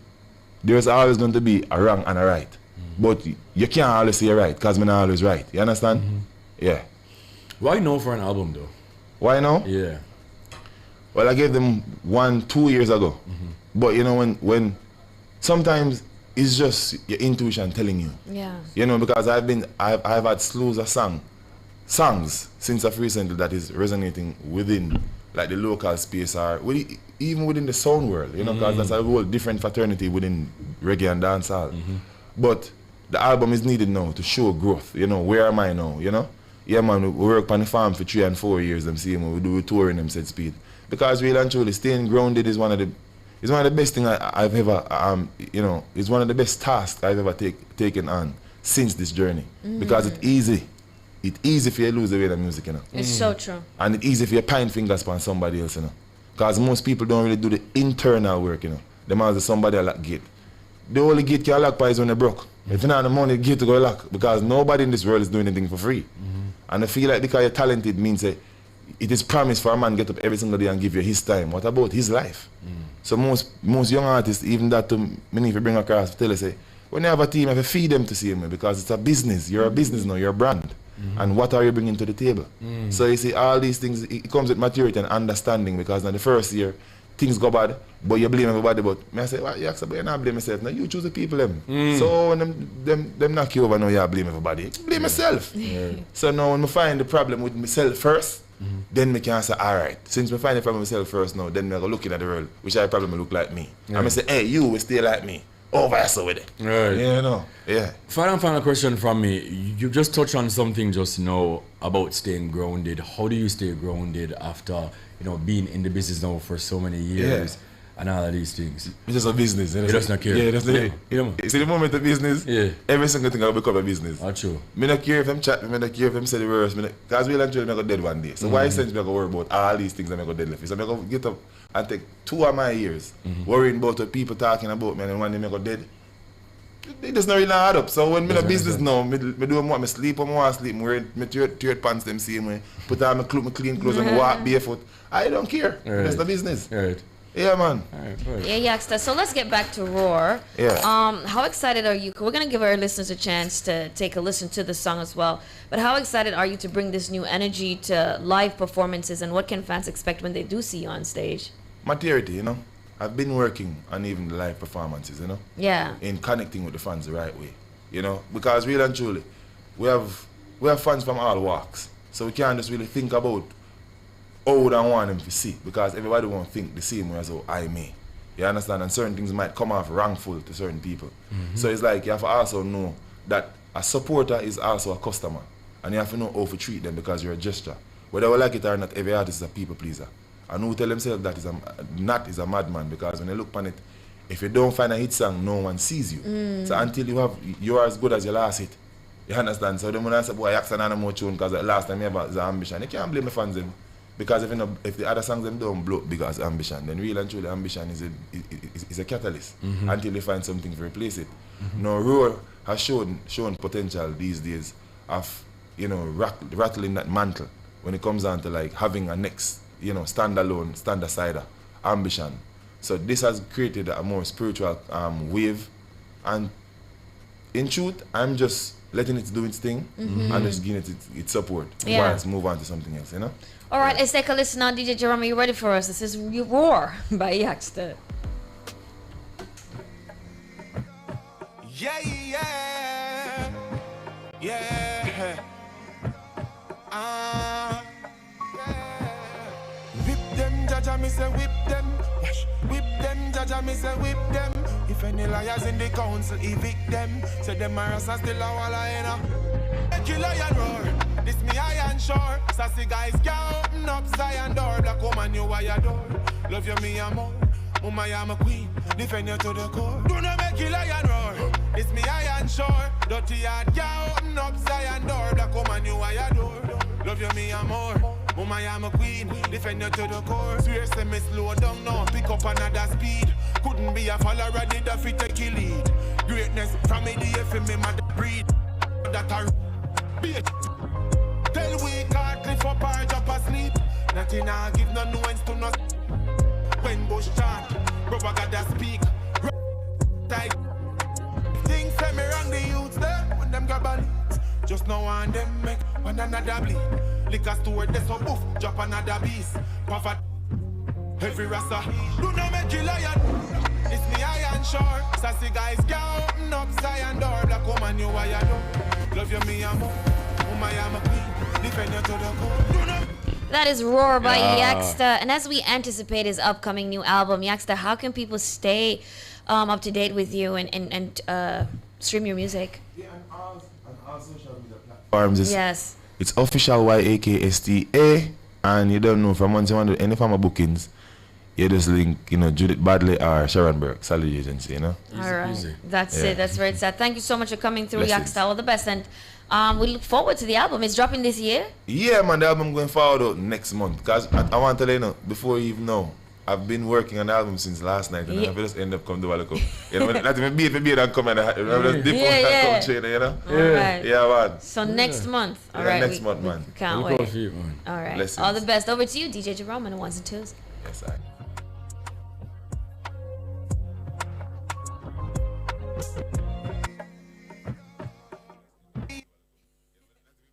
there's always going to be a wrong and a right. But you can't always say right because I'm not always right. You understand? Yeah. Why no for an album though? Why no? Yeah. Well, I gave them 2 years ago. But you know, when sometimes it's just your intuition telling you. Yeah. You know, because I've had slews of songs since I've recently that is resonating within like the local space or even within the sound world, you know, because that's a whole different fraternity within reggae and dancehall. But the album is needed now to show growth, you know, where am I now, you know? Yeah man, we work on the farm for 3 and 4 years, them see we do a tour in them set speed. Because really and truly staying grounded is one of the best things I've ever you know, it's one of the best tasks I've ever taken on since this journey. Because it's easy. It's easy for you to lose the way of music, you know. It's so true. And it's easy for you to point fingers on somebody else, you know. Because most people don't really do the internal work, you know. Them as somebody a lock gate. The only gate you lock is when you're broke. If you don't have the money, the gate to go lock. Because nobody in this world is doing anything for free. And I feel like because you're talented means that it is promised for a man to get up every single day and give you his time. What about his life? So most young artists, even that to many if you bring across, tell us, say, when you have a team, you have to feed them to see them because it's a business. You're a business now, you're a brand. And what are you bringing to the table? So you see, all these things, it comes with maturity and understanding because in the first year, things go bad, but you blame everybody. But I say, well, Yakka, but you not blame yourself. Now you choose the people them. So when them knock you over, now you blame everybody. Blame yourself. So now when I find the problem with myself first, then I can say, all right, since I find the problem with myself first now, then I go looking at the world, which I probably look like me. And I say, hey, you will stay like me. over so with it. Right. You know, yeah. Final question from me. You just touched on something just now about staying grounded. How do you stay grounded after, being in the business now for so many years and all of these things? It's just a business. You just not care. Yeah, that's it. Man. See the moment of business, every single thing will become a business. That's true. Me not care if them chat, me not care if them say the words, because we eventually go dead one day. So why essentially I go worry about all these things that I go dead left? So I go get up and take 2 of my years worrying about what people talking about me, and one day I go dead. It just not really add up. So when me in a business now, me do what me sleep when I want to sleep, me wear my shirt pants them same way, put on my clean clothes and walk barefoot. I don't care. Right. That's the business. Right. Yeah, man. Yeah, Yaksta. So let's get back to Roar. Yeah. How excited are you? We're gonna give our listeners a chance to take a listen to the song as well. But how excited are you to bring this new energy to live performances, and what can fans expect when they do see you on stage? Maturity, I've been working on even the live performances, Yeah. in connecting with the fans the right way, because really and truly, we have fans from all walks, so we can't just really think about how would I want them to see, because everybody won't think the same way as how I may. You understand? And certain things might come off wrongful to certain people. So it's like you have to also know that a supporter is also a customer, and you have to know how to treat them because you're a gesture. Whether we like it or not, every artist is a people pleaser. And who tell themselves that is a madman, because when you look on it, if you don't find a hit song, no one sees you. So until you're as good as your last hit. You understand? So then when I say, boy, Yakka and more tune because the last time you have the ambition, you can't blame the fans then. Because if the other songs them don't blow up because ambition, then real and truly ambition is a catalyst until you find something to replace it. Now Roar has shown potential these days of rattling that mantle when it comes down to like having a next standalone, stand-asider ambition. So this has created a more spiritual wave, and in truth, I'm just letting it do its thing and just giving it its support while it's move on to something else, All right, let's take a listen now. DJ Jerome, are you ready for us? This is Roar by Yaksta. Whip them, Jaja, me say whip them. Whip them, Jaja, me say whip them. If any liars in the council, evict them. Say them are still a walla. Make lion roar. This me iron shore. Sassy guys can't open up Zion door. Black woman, you wire door. Love you, me and more. Mama, I'm a queen. Defend you to the core. Do not make lion roar. This me iron shore. Dirty yard can't open up Zion door. Black woman, you wire door. Love you, me and more. Mama, I'm a queen. Defend you to the core. Swear, say me slow down now. Pick up another speed. Couldn't be a follower, did a fit take a lead. Greatness from me, the FM, me mother breed. That are bitch. Tell we can't lift up or jump asleep. Nothing I give no nuance to no. When Bush chant, rubber gotta speak. Tight. Things say me wrong, the youths there. When them grab a lead. Just now and them make one another bleed. Liquor store, they so boof, drop another beast. Puff at every rasta. Do not make you lion. It's me iron shore. Sassy guys can't open up Zion door. Black woman, you wire door. Love you, me and more. I am a queen. Defend you to the core. That is Roar by Yaksta. And as we anticipate his upcoming new album, Yaksta, how can people stay up to date with you and stream your music? Yeah, on all social media platforms. Yes. It's official YAKSTA, and you don't know from once you want to do any form of bookings, you just link, Judith Badley or Sharon Burke, Salary Agency, All right. That's it. That's where it's at. Thank you so much for coming through, Blessings. Yaksta. All the best. And we look forward to the album. It's dropping this year? Yeah, man, the album going forward out next month. Because I want to let you know, before you even know, I've been working on the album since last night, and I just end up coming to Wallako. Not even be and come and just dip on come train, All right. Yeah, man. So next month. All Yeah, right. next month, man. Can't Look wait. out for you, man. All right. Blessings. All the best. Over to you, DJ Jerome, on the ones and twos. Yes, I.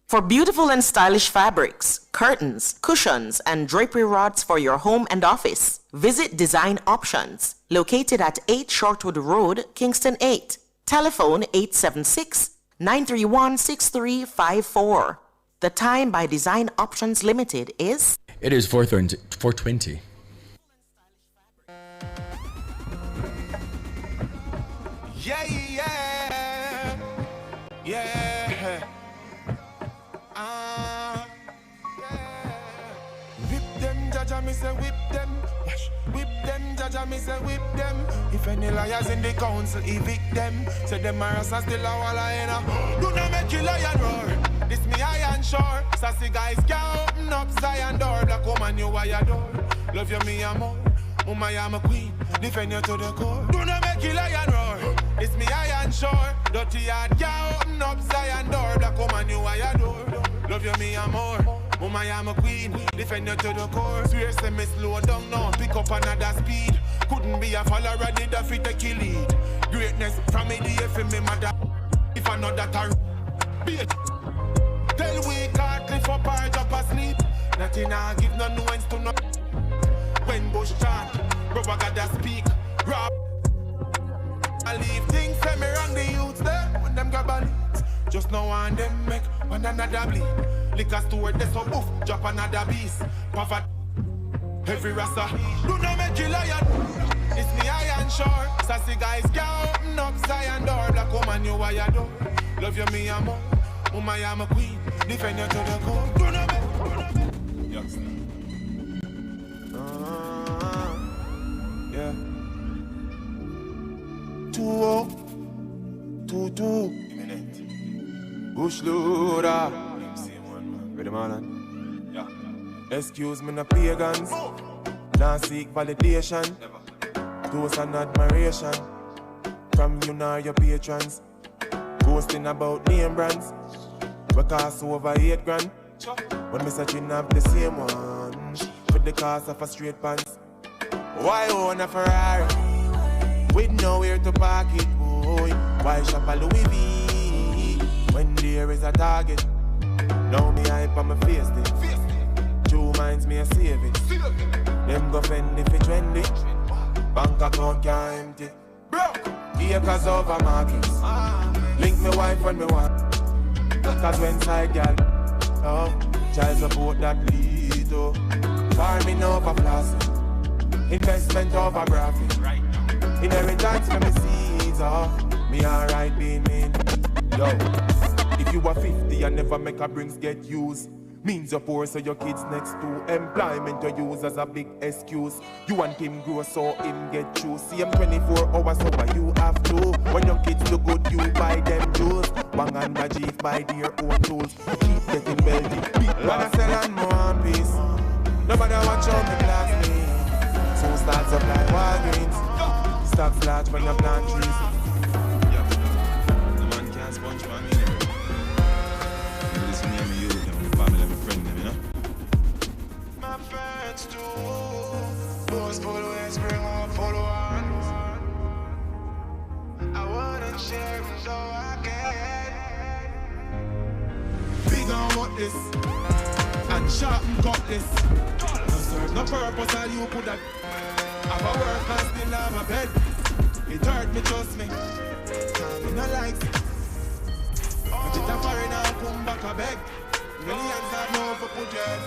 For beautiful and stylish fabrics, curtains, cushions, and drapery rods for your home and office, visit Design Options, located at 8 Shortwood Road, Kingston 8. Telephone 876-931-6354. The time by Design Options Limited is... It is 4:20. Yeah, yeah, yeah. Whip them, Jaja, me say whip them. Whip them, Jaja, me say whip them. If any liars in the council, evict them. Say them Marasa still a walla in a. Do not make you lion roar. This me iron sure. Sassy guys can't open up Zion door. Black woman, you wire door. Love you, me, I'm more. Mama, I'm a queen. Defend you to the core. Do not make you lion roar. This me iron sure. Dirty yard can't open up Zion door. Black woman, you wire door. Love you, me, I'm more. Mama, I'm a queen. Defend you to the core. Swear, say me slow down now. Pick up another speed. Couldn't be a follower, did a fit take a lead. Greatness from me, the for me, mother. If I know that I be it. Tell we can't cliff up or drop asleep. Nothing I give no nuance to no. When Bush chant, rubber gotta speak. Rob. I leave things say me wrong the youths there. When them grab a lead. Just now and them make one another bleed. Liquor store, they so boof, drop another beast. Poverty, every rasta. Do not make you lion. It's me iron sure. Sassy guys can't open up Zion door. Black woman, you wire door. Love you, me, I'm more. Mama, I'm a queen. Defend you to the core. Do not make. Yakka. Yeah. 2-0. 2-2. Bush loader. Ready, man? Yeah. Excuse me, no pagans. Now seek validation. Toast and admiration from you nor your patrons. Boasting about name brands. We cost over 8 grand. When me searching up the same one for the cost of a straight pants. Why own a Ferrari with nowhere to park it, boy? Why shop a Louis V when there is a target? Now me hype on my face it. 2 minds me a save it. Them go fend if it trendy. Bank account can't empty. Acres over markets. Link me wife when me want. Cause when side girl, oh, child support that lead to farming over plastic, investment over graphic, inheritance for me seeds, oh, me alright being mean. Yo, if you are 50 and never make a brings get used, means you're poor so your kids next to employment you use as a big excuse. You want him grow so him get true. See him 24 hours so why you have to. When your kids look good you buy them jewels. Bang and Najif buy their own tools. Keep getting wealthy. Wanna sell and more peace. Nobody watch out the glass me. So start supply Walgreens. Stocks large when you plant trees. The man can't sponge for me. Listen to me, you, my family, my friend, you know. My friends too. Those followers bring on followers. I wanna share them so I can. Big on what this and sharpen cutlass. No serve no purpose, all you could have. Have a work and still have a bed. It hurt me, trust me. Can't be no likes. But it's a foreigner, come back a beg. Millions have no for put your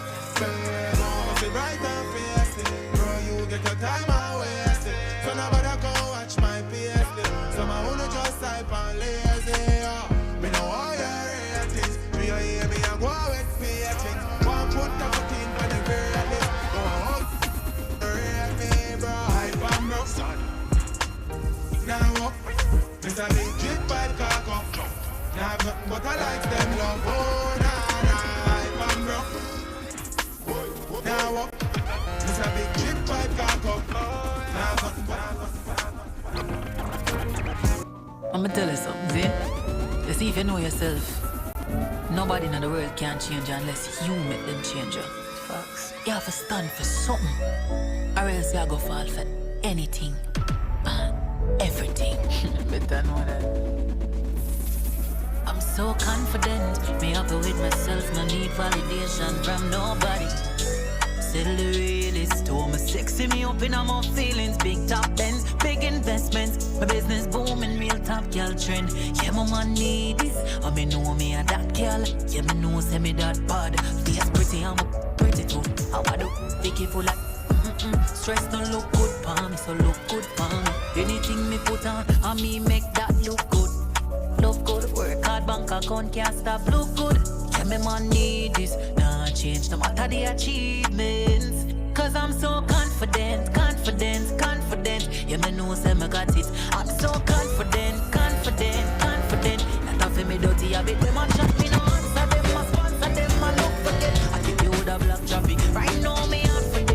bed. Must be right and face it. Bro, you get your time and waste it. So nobody go watch my PS. Some I wanna just type and lazy. Me know all your ratings. Me you hear me and go with features. One put the foot in for the verdict. Go out, rate me, bro. Hype and broke. Now up, this a big drip by the cock up. Now I've nothing but I like them love. Oh, nah, hype and broke. Now up, this a big drip by the cock up. Now I've nothing but I'ma tell you something, see? You see, if you know yourself, nobody in the world can change you unless you make them change you. Facts. You have to stand for something, or else you go fall for anything and everything. Better know that. I'm so confident, me happy with myself, no need validation from nobody. Still the realest, oh, me sexy me up in my feelings. Big top ends, big investments. My business booming, real top girl trend. Yeah, my man need this, I me know me a that girl. Yeah, me know say me that bad. Face pretty, I'm pretty too. How I do, sticky full like Stress don't look good for me, so look good for me. Anything me put on, and me make that look good. Look good, work hard, bank account can't stop, look good. Yeah, me man need this, nah change no matter the achievements. Cause I'm so confident, confident, confident. Yeah, me know say me got it. I'm so confident, confident, confident. Not off me dirty a bit, them a chat me no answer them, a sponsor them, a look for them. I think you woulda block traffic, right now me on for them.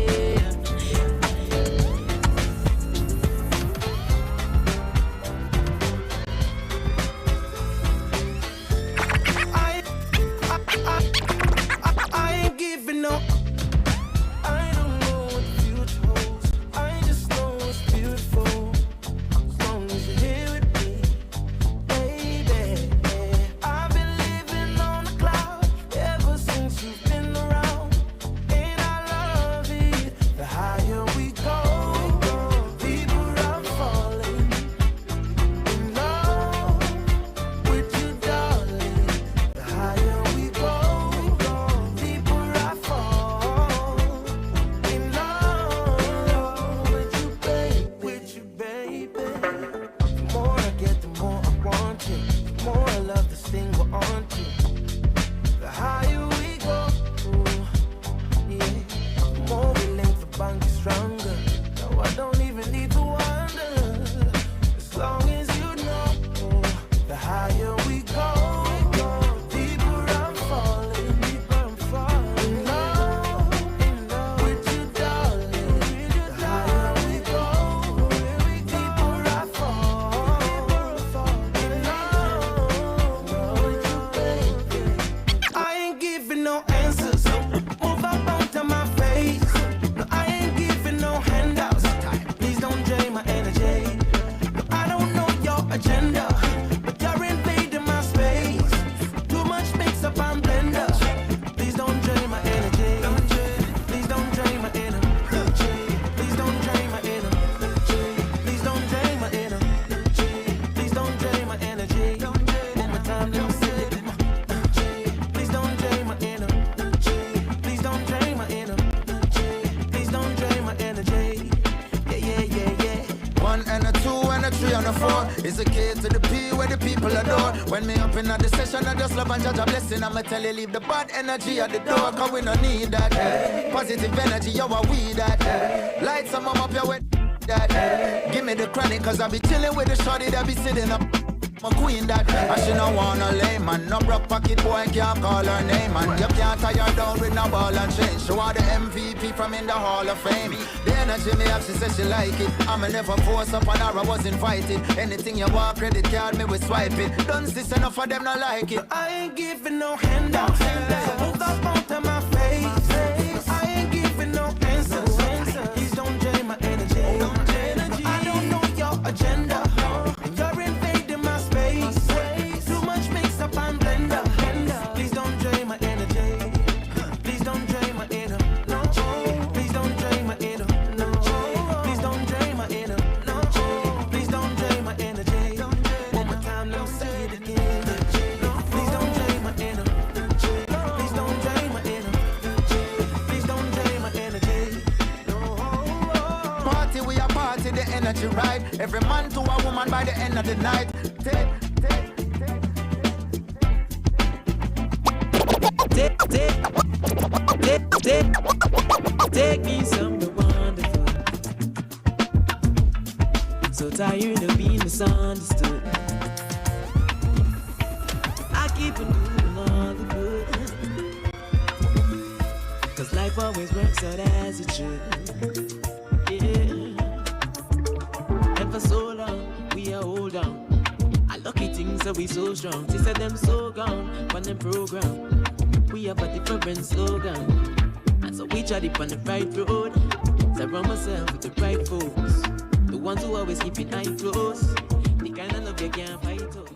I ain't giving up. I don't know what the future holds. I just know it's beautiful. As long as you're here with me, baby. I've been living on a cloud ever since you've been around, and I love it. The higher we go, deeper I'm falling in love with you, darling. The higher we go, deeper I fall in love with you, baby. The more I get, the more I want you. The more I love this thing we're on to. The higher we go, yeah. The more we link, the bond gets stronger. No, I don't even need to wonder. As long as you know, the higher we go, deeper I'm falling in love with you, darling. The higher we go, deeper I fall in love with you, baby. I ain't giving no answers. Move up onto my face. No, I ain't giving no handouts. Please don't drain my energy. No, I don't know your agenda, but you're invading my space. Too much mix up and blender. Please don't drain my energy. Please don't drain my energy. Please don't drain my energy. Please don't drain my energy. Please don't drain my energy. One more time, let me see it. Please don't drain my energy. Please don't drain my energy. Please don't drain my energy. Yeah. One and a two and a three and a four is a K to the P where the people adore. When me up in the session, I just love and judge a blessing. I'ma tell you, leave the bad energy at the door, cause we don't need that. Positive energy, yo, what we that. Light some up your way, that. Give me the chronic, cause I be chilling with the shorty that be sitting up. My queen that, and she no wanna lay man. No broke pocket boy can't call her name, man. You can't tie her down with no ball and chain. She want the MVP from in the Hall of Fame. The energy me have, she says she like it. I'ma never force up on her, I was invited. Anything you want, credit card, me we swipe it. Don't see enough of them not like it. I ain't giving no handouts. So move up onto my face. I ain't giving no answers. Please don't drain my energy. I don't know your agenda. And you're invading my space. Too much mix up and blender. Please don't drain my energy. Please don't drain my energy. Please don't drain my energy. Please don't drain my energy. Please don't drain my energy. One more time, let me see it again. Please don't drain my energy. Please don't drain my energy. Please don't drain my energy. Party, we are party, the energy right. Every man to a woman by the end of the night. Take me somewhere wonderful. So tired of being misunderstood. I keep on doing all the good, cause life always works out as it should. Yeah. And for so long we are hold on. I lucky things that we so strong. She said them so gone on them program. We have a different slogan. And so we tried it on the right road. Surround myself with the right folks. The ones who always keep it eye close. The kind of love you can't fight out.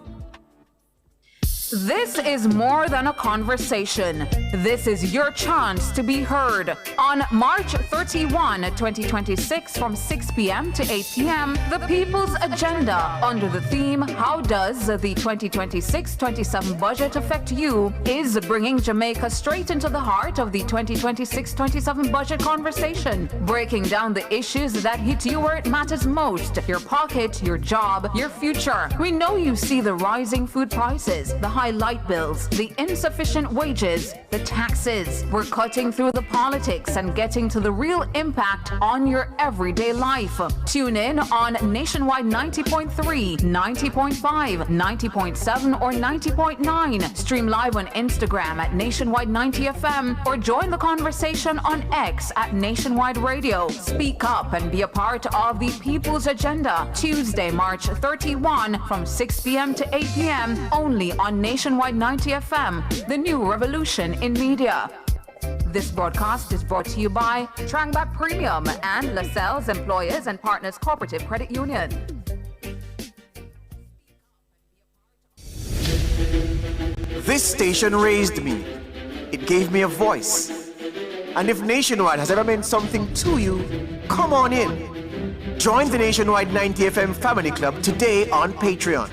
This is more than a conversation. This is your chance to be heard. On March 31, 2026, from 6 p.m. to 8 p.m., the People's Agenda, under the theme, How Does the 2026-27 Budget Affect You?, is bringing Jamaica straight into the heart of the 2026-27 budget conversation, breaking down the issues that hit you where it matters most: your pocket, your job, your future. We know you see the rising food prices, the high light bills, the insufficient wages, the taxes. We're cutting through the politics and getting to the real impact on your everyday life. Tune in on Nationwide 90.3, 90.5, 90.7, or 90.9. Stream live on Instagram at Nationwide 90 FM, or join the conversation on X at Nationwide Radio. Speak up and be a part of the People's Agenda. Tuesday, March 31, from 6 p.m. to 8 p.m. only on Nationwide 90 FM, the new revolution in media. This broadcast is brought to you by Trangback Premium and LaSalle's Employers and Partners Cooperative Credit Union. This station raised me. It gave me a voice. And if Nationwide has ever meant something to you, come on in. Join the Nationwide 90 FM Family Club today on Patreon.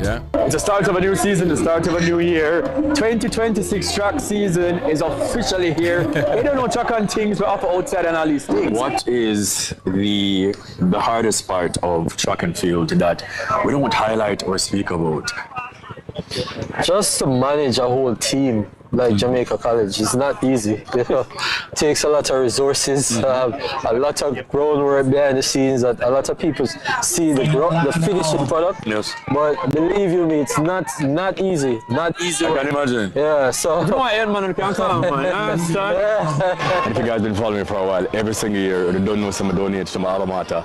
Yeah. It's the start of a new season, the start of a new year. 2026 track season is officially here. We don't know track on things, we're up outside and all these things. What is the hardest part of track and field that we don't highlight or speak about? Just to manage a whole team like Jamaica College is not easy. You know, takes a lot of resources, a lot of groundwork behind the scenes that a lot of people see the finishing product. Yes. But believe you me, it's not easy. Not easy. I can imagine. Yeah. So. And if you guys been following me for a while, every single year, you don't know some donate to my alma mater.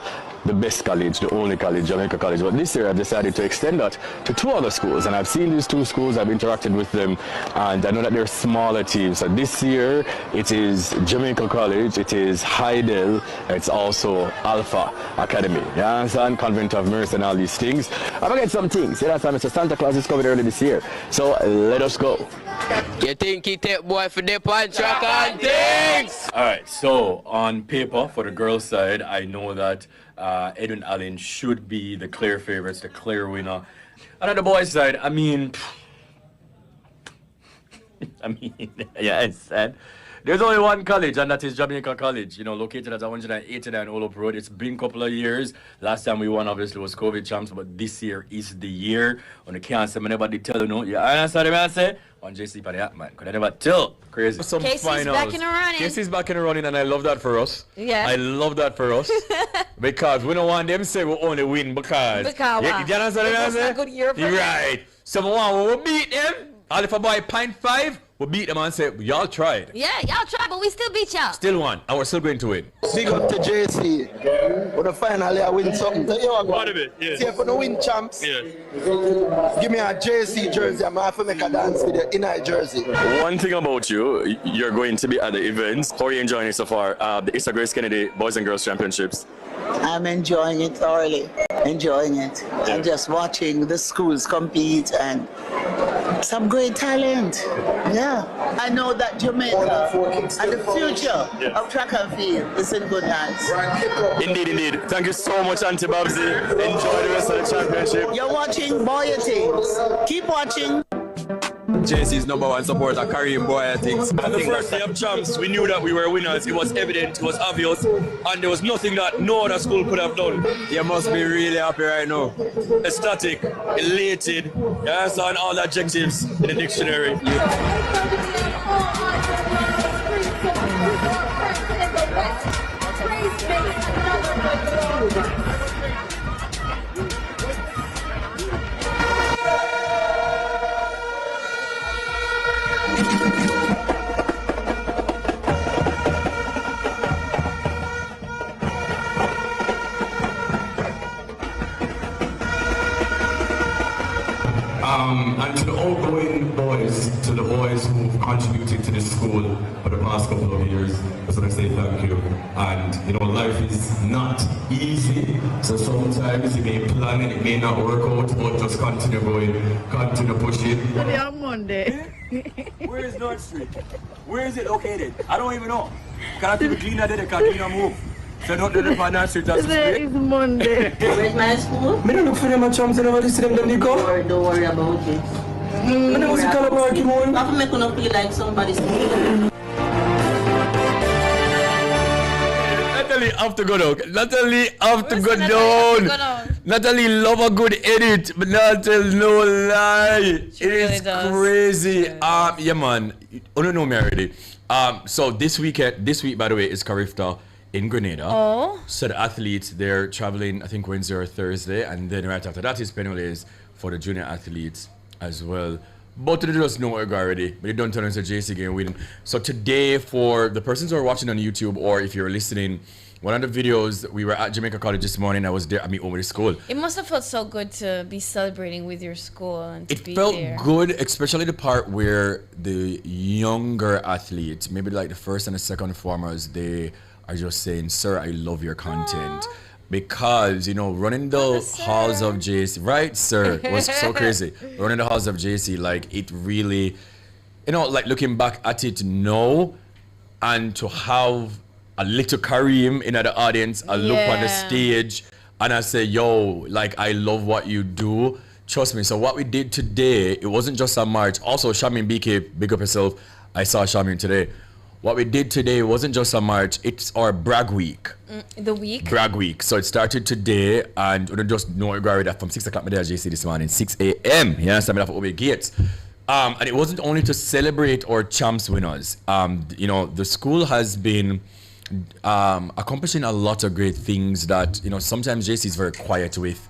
the best college, the only college, Jamaica College. But this year I've decided to extend that to 2 other schools. And I've seen these 2 schools, I've interacted with them, and I know that they're smaller teams. So this year it is Jamaica College, it is Heidel, it's also Alpha Academy. You understand? Convent of Mercy and all these things. I'm gonna get some things. You know, Mr. Santa Claus is coming early this year. So let us go. You think he take boy for the punch track and things? Alright, so on paper for the girls' side, I know that Edwin Allen should be the clear favorites, the clear winner. And on the boys' side, I mean, yeah, it's sad. There's only one college, and that is Jamaica College, you know, located at 189 Olop Road. It's been a couple of years. Last time we won, obviously, was COVID champs, but this year is the year. On the can't say, I never did tell you, no. You understand what I say? On JC for the man. Could I never tell? Crazy. Some Casey's finals. Back in the running. Casey's back in the running, and I love that for us. Yeah. I love that for us. Because we don't want them to say we only win because. You understand what I say? It's a good year for right. Someone will beat them. All if a boy 0.5, we'll beat them and say, y'all tried. Yeah, y'all tried, but we still beat y'all. Still won, and we're still going to win. Big up to JC. For the finally, I win something. Part of it, yeah. See, for the win champs, yeah. Give me a JC jersey. I'm going to make a dance with the inner jersey. One thing about you, you're going to be at the events. How are you enjoying it so far? The Issa Grace Kennedy Boys and Girls Championships. I'm enjoying it thoroughly. Enjoying it. Yeah. And just watching the schools compete and some great talent. Yeah. I know that Jamaica and the future of track and field is in good hands. Indeed, indeed. Thank you so much, Auntie Babsy. Enjoy the rest of the championship. You're watching Boy Things. Keep watching. JC's #1 supporter, Kareem Boy, I think. On the first day of champs, we knew that we were winners. It was evident, it was obvious, and there was nothing that no other school could have done. You must be really happy right now. Ecstatic, elated, yes, and all adjectives in the dictionary. And to the outgoing boys, to the boys who've contributed to this school for the past couple of years, I just want to say thank you. And you know, life is not easy, so sometimes you may plan and it may not work out, but just continue going, continue pushing. Today on Monday. Where is North Street? Where is it located? I don't even know. Can I take clean that day? Can clean move? So not the North Street. Today is Monday. Where's my school? Me don't look for them at chums and never listen to them, Nico. Don't worry about it. I never see Calabar, Kimon. How come I couldn't feel like somebody's school? Natalie have to go down. Natalie have to go down. Natalie love a good edit, but not tell no lie. It is crazy. Yeah, man. Oh no, me already. So this week, by the way, is Carifta in Grenada. Oh. So the athletes, they're traveling, I think Wednesday or Thursday, and then right after that is Penolays for the junior athletes as well. Both of them just know it already, but they don't turn into JC game win. So today, for the persons who are watching on YouTube, or if you're listening, one of the videos, we were at Jamaica College this morning. I was there at my own school. It must have felt so good to be celebrating with your school and to be there. It felt good, especially the part where the younger athletes, maybe like the first and the second formers, they are just saying, "Sir, I love your content." Aww. Because, you know, running the halls of JC, right, sir? It was so crazy. Running the halls of JC, like, it really, you know, like looking back at it now, and to have a little Kareem in the audience, I look on the stage, and I say, yo, like, I love what you do. Trust me. So what we did today, it wasn't just a march. Also, Shamin BK, big up yourself. I saw Shamin today. What we did today wasn't just a march, it's our brag week. The week? Brag week. So it started today, and we just know it that from 6 o'clock at JC this morning, 6 a.m. You understand me? Off Obey Gates. And it wasn't only to celebrate our champs winners. You know, the school has been accomplishing a lot of great things that, you know, sometimes JC is very quiet with.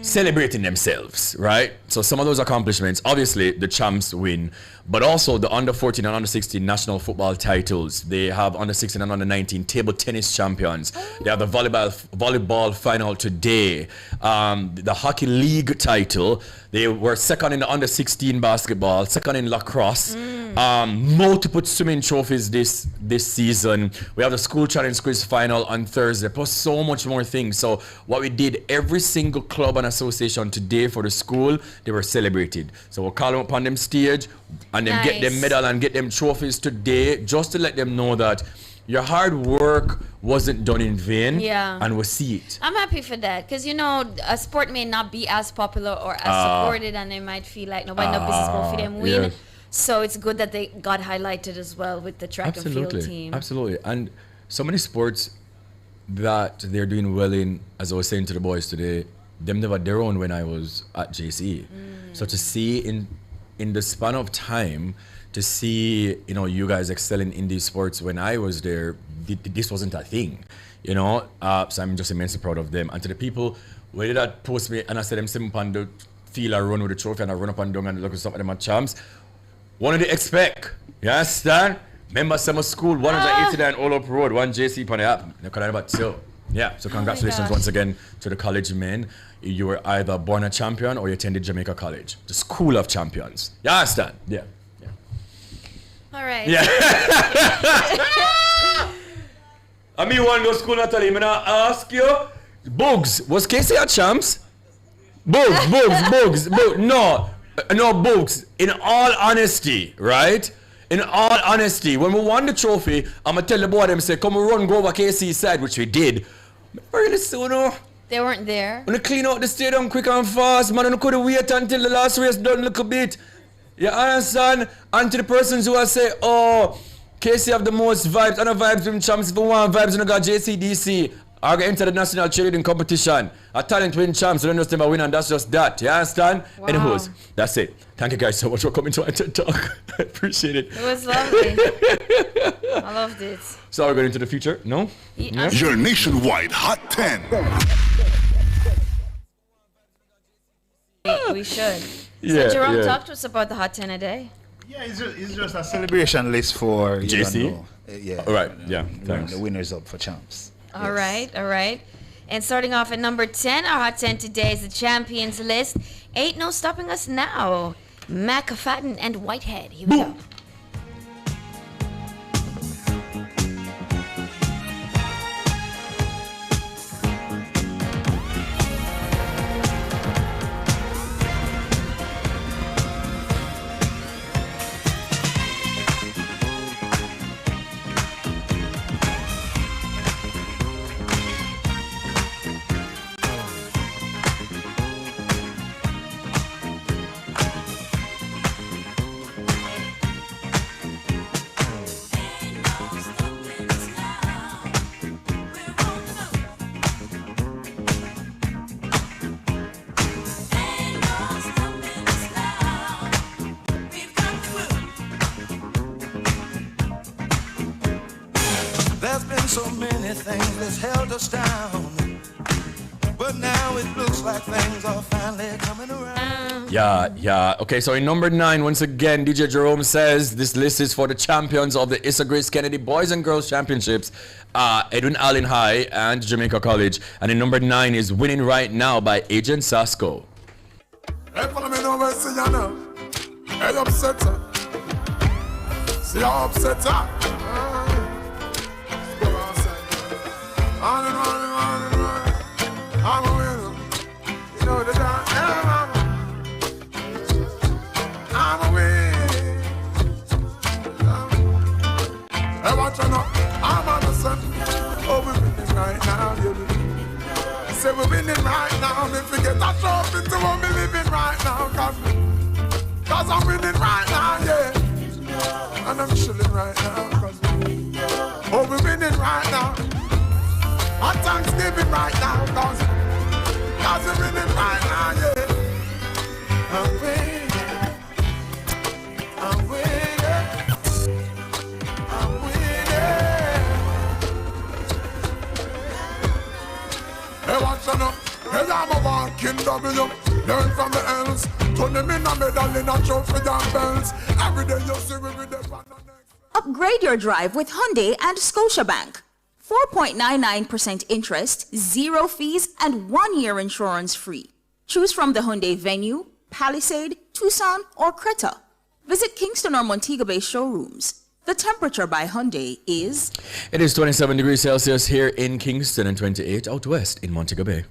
Celebrating themselves, right? So some of those accomplishments, obviously the champs win, but also the under 14 and under 16 national football titles. They have under 16 and under 19 table tennis champions. They have the volleyball final today. The hockey league title. They were second in the under 16 basketball, second in lacrosse. Multiple swimming trophies this season. We have the school challenge quiz final on Thursday, plus so much more things. So what we did, every single club and association today for the school, they were celebrated. So we'll call them up on them stage and then get them medal and get them trophies today, just to let them know that your hard work wasn't done in vain. Yeah. And we'll see it. I'm happy for that, because, you know, a sport may not be as popular or as supported, and they might feel like nobody no business going for them win. Yeah. So it's good that they got highlighted as well with the track and field team. Absolutely. And so many sports that they're doing well in, as I was saying to the boys today, them never their own when I was at JC. So to see in the span of time, to see, you know, you guys excelling in these sports when I was there, this wasn't a thing, you know. So I'm just immensely proud of them. And to the people where that post me and I said them sitting on the field, I run with the trophy and I run up and down and look at some of them at champs. What do they expect? You understand? Remember summer school, 189 All Up Road, one JC on the app. Yeah, so congratulations once again to the college men. You were either born a champion or you attended Jamaica College, the school of champions. You understand? Yeah. All right. Yeah. I mean, one go school, Natalie. I'm gonna ask you, Bugs, was Casey a champs? Bugs. No, Bugs. In all honesty, right? In all honesty, when we won the trophy, I'm gonna tell the boy them say, come we run go over KC's side, which we did. Really soon, They weren't there. When you clean out the stadium quick and fast, man, you could wait until the last race done a little bit. You understand? And to the persons who are say, oh, KC have the most vibes, and the vibes with champs, if you want vibes, you got JCDC. I got into the national cheerleading competition. A talent win champs, so don't just never win, and that's just that. You understand? Wow. Anyways, that's it. Thank you guys so much for coming to our TED Talk. I appreciate it. It was lovely. I loved it. So we're going into the future? No? Yeah. Your nationwide Hot 10. We should. Yeah, So Jerome, yeah. talk to us about the Hot 10 a day. Yeah, it's just a celebration list for JC? Yeah. All right, yeah, thanks. The winners up for champs. All right. And starting off at number 10, our Hot 10 today is the champions list. Ain't no stopping us now. McFadden and Whitehead. Here we go. There's been so many things that's held us down, but now it looks like things are finally coming around. Yeah. Okay, so in number 9, once again, DJ Jerome says this list is for the champions of the Issa Grace Kennedy Boys and Girls Championships, Edwin Allen High and Jamaica College. And in number 9 is Winning Right Now by Agent Sasko. Hey, follow me now, see ya now. Hey, upset her. See how upset her. On and on and on and on. I'm a winner. You know the dance. I'm a winner. Hey, watch out now. I'm on the sun. Oh, we're winning right now, yeah. Say we're winning right now. If we get that trophy to what we living right now. Cause I'm winning right now, yeah. And I'm chilling right now. Oh, we're winning right now. On Thanksgiving right now, cause we're winning right now, yeah. I'm winning. I'm winning. I'm winning. am a walking W. Learn from the else. Turn them in a medal in a trophy and bells. Every day you see we with the Upgrade your drive with Hyundai and Scotiabank. 4.99% interest, 0 fees, and 1-year insurance free. Choose from the Hyundai Venue, Palisade, Tucson, or Creta. Visit Kingston or Montego Bay showrooms. The temperature by Hyundai is... It is 27 degrees Celsius here in Kingston and 28 out west in Montego Bay.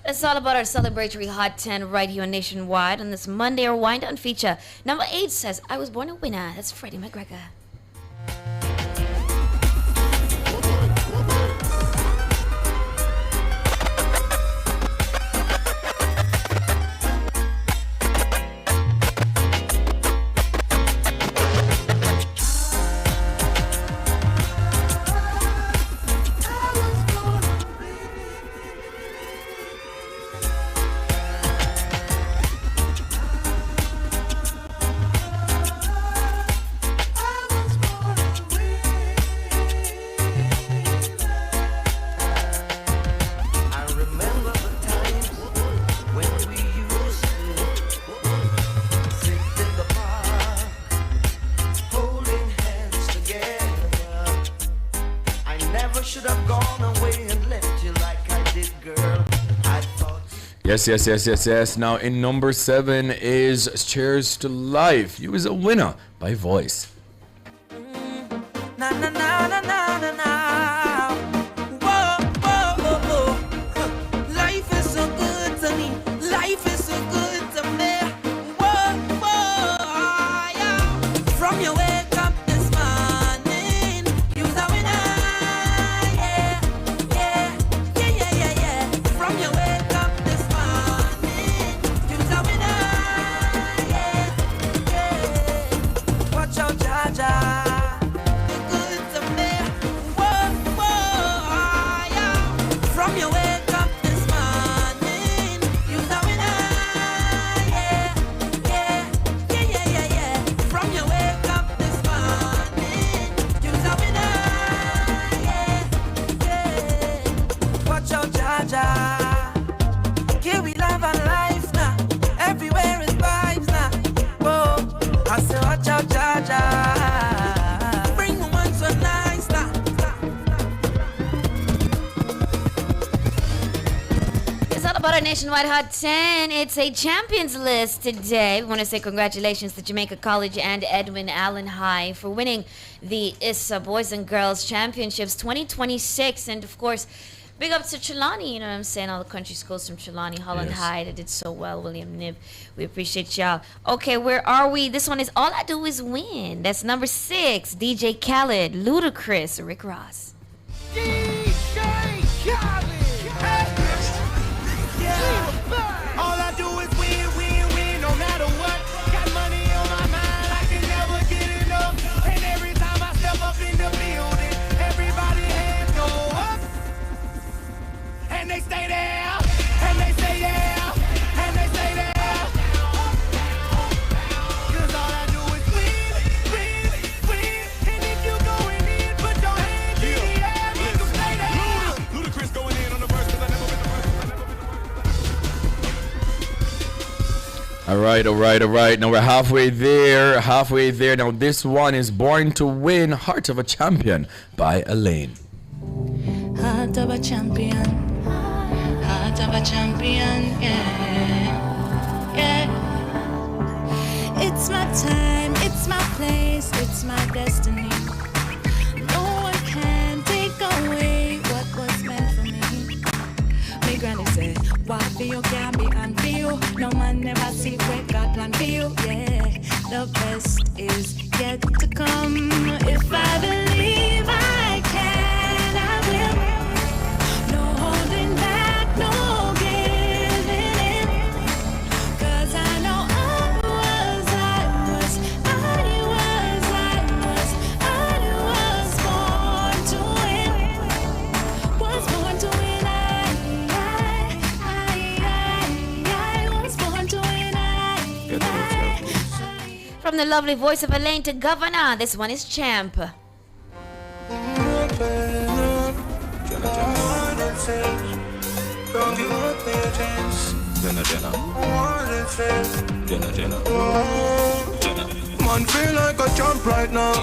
It's all about our celebratory Hot 10 right here on Nationwide on this Monday or Wind Down feature. Number 8 says, I was born a winner. That's Freddie McGregor. Yes. Now in number 7 is Cheers to Life. You is a winner by Voice. Life is so good to me. Life is so good to me. From your wake up this morning, you's a winner. Yeah. From your wake up this morning, you's a winner. Yeah. Watch out, Jaja. From your wake up this morning, you's a winner. Yeah. From your wake up this morning, you's a winner. Yeah. Watch out, Jaja. Here we love our life now. Everywhere is vibes now. Whoa, I say watch out, Jaja. Bring woman so nice now. About our Nationwide Hot 10, it's a champions list today. We want to say congratulations to Jamaica College and Edwin Allen High for winning the ISSA Boys and Girls Championships 2026. And of course, big up to Trelawney, you know what I'm saying? All the country schools from Trelawney, Holland High that did so well. William Nib, we appreciate y'all. Okay, where are we? This one is All I Do Is Win. That's number 6, DJ Khaled, Ludacris, Rick Ross. DJ Khaled. All I do is win, no matter what. Got money on my mind, I can never get enough. And every time I step up in the building, everybody hands go up. And they stay there, and they say yeah, and they stay there. Cause all I do is win. And if you going in, put your hands in the air, make them stay there. Ludacris going in on the verse, cause I never been the first. All right. Now we're halfway there. Now this one is Born to Win, Heart of a Champion by Elaine. Heart of a champion, yeah. It's my time, it's my place, it's my destiny. No one can take away what was meant for me. My granny said, what for you can be unfeel. No man never see where God plan for you, yeah. The best is yet to come. If I believe I can, I will. No holding back, no giving in. Cause I know I was born to win. Was born to win, I was born to win, From the lovely voice of Elaine to Governor, this one is Champ. things. Jenna. More than things. Jenna. Man feel like a champ right now.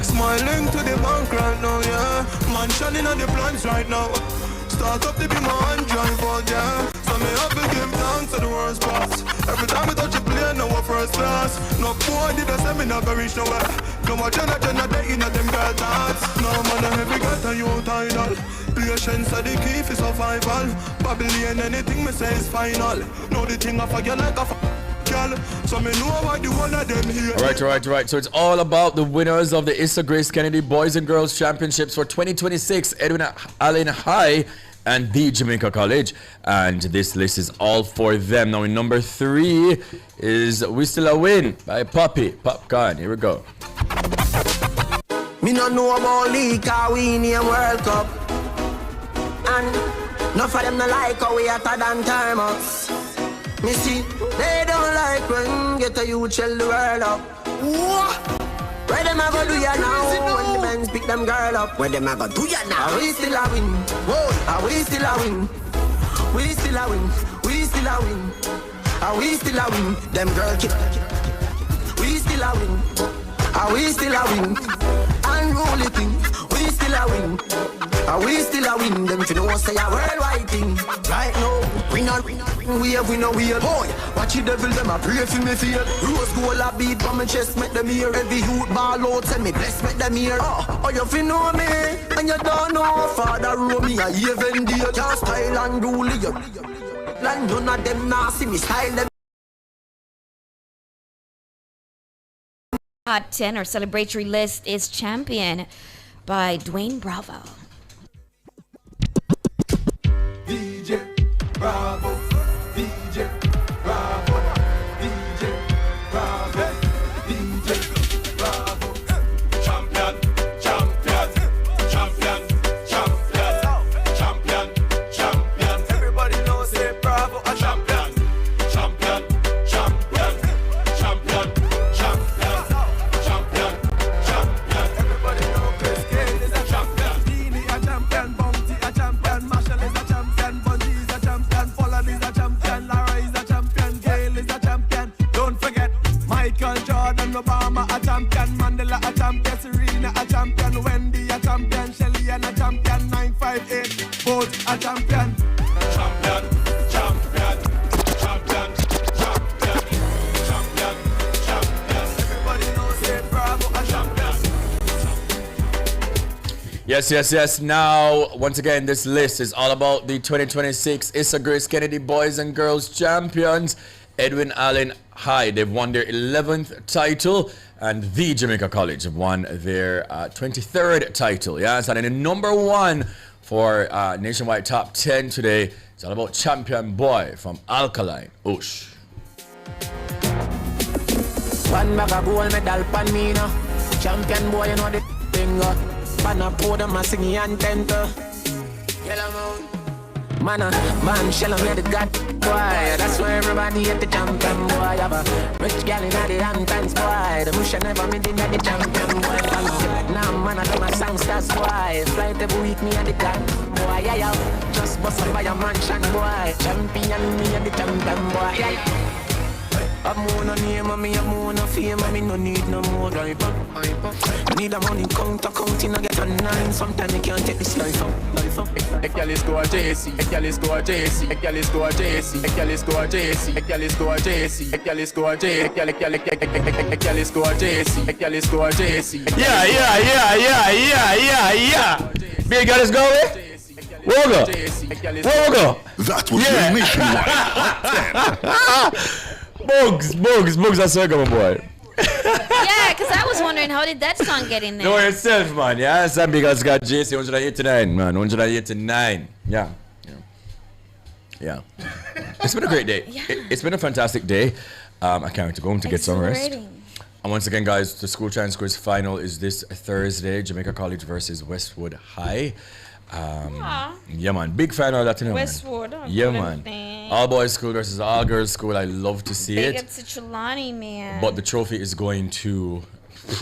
Smiling to the bank right now, yeah. Man shining on the plans right now. Start up to be my hand driver, yeah. So me have to give thanks to the worst boss. Every time I touch a plane, now we're first class. No boy did I say me never reach nowhere. No more Jenna, they in a them girl dance. No man a heavy got a youth idol. Patience are the key for survival. Babylon, anything me say is final. Know the thing I forget like a so me know why the one of them here. Right. So it's all about the winners of the Issa Grace Kennedy Boys and Girls Championships for 2026, Edwin Allen High and the Jamaica College. And this list is all for them. Now in number 3 is We Still A Win by Popcorn. Here we go. Me no know about league, cause we name World Cup. And enough of them no like how we hotter than thermos. Me see, they don't like when get a youth shell the world up. Where them a go do ya now? When the men's pick them girl up. Where them a go do ya now? Are we still a win? Whoa, are we still a win? We still a win. We still a win. Are we still a win? Them girl keep. We still a win. Are we still a win? Unruly thing. We still a win. Are we still a win? Them if you don't say a worldwide thing. Right now, we no wheel. Boy, watch the devil, them a pray for me feel. Rose gold a beat from my chest, make them hear. Every youth ball out, say me bless, make them hear. Oh, you fi know me, and you don't know. Father row me a even deal. Can't style and rule you. Like none of them now see me style them. Hot 10 or celebratory list is Champion by Dwayne Bravo. DJ Bravo, DJ Bravo, DJ Bravo, DJ Bravo. Champion, champion, champion, champion, champion, champion. Everybody knows say Bravo a champion. Champion, champion, champion, champion, champion, champion. Everybody knows Pest is a champion. Beanie a champion, Bounty a champion, Marshall is a champion, Bungie is a champion, Folland is a champion, Lara is a champion, Gail is a champion. Don't forget Michael Jordan, Obama a champion, Mandela a champion, Serena a champion, Wendy a champion, Shelly and a champion, 958 both a champion. Champion, champion, champion, champion, champion, champion. Everybody knows say Bravo a champion. Yes. Now, once again, this list is all about the 2026 Issa Grace Kennedy Boys and Girls Champions, Edwin Allen High. They've won their 11th title, and the Jamaica College have won their 23rd title. Yes, and then number 1 for Nationwide Top 10 today, it's all about Champion Boy from Alkaline. Oosh. One bag of gold medal pan me now. Champion boy, you know the thing. Pan a podium, a singing anthem. Yellow moon. Man, shell on the god boy. That's why everybody at the champion boy. Have a rich gal in the anthems boy. The bush never made in the champion boy. Now man, I do my songs, that's why. Flight every week, me at the god boy. Yeah. Just bust up by a mansion boy. Champion, me at the champion boy. Yeah. I'm on a name and me, I'm on a fame and me no need no more driver. I need a money counting, I get a 9. Sometimes you can't take this life up. A girl is go a JC, a girl is go a JC, a girl is go a JC, a girl is go a JC, a girl is go a JC, a girl is go a JC, a girl is go a JC, a girl is go a JC. Yeah. Big girl is going. Where we go? That was your Nationwide Hot 10. Bugs, I saw my boy. Yeah, because I was wondering, how did that song get in there? Know yourself, man. Yeah, some big guys got JC 189, man. 189. Yeah. It's been a great day. Yeah. It's been a fantastic day. I can't wait to go home to get some rest. And once again, guys, the School Challenge Quiz final is this Thursday. Jamaica College versus Westwood High. Yeah, man. Big fan of that tonight. Westwood. Yeah, man. All boys school versus all girls school. I love to see Big it. up to Trelawney, man. But the trophy is going to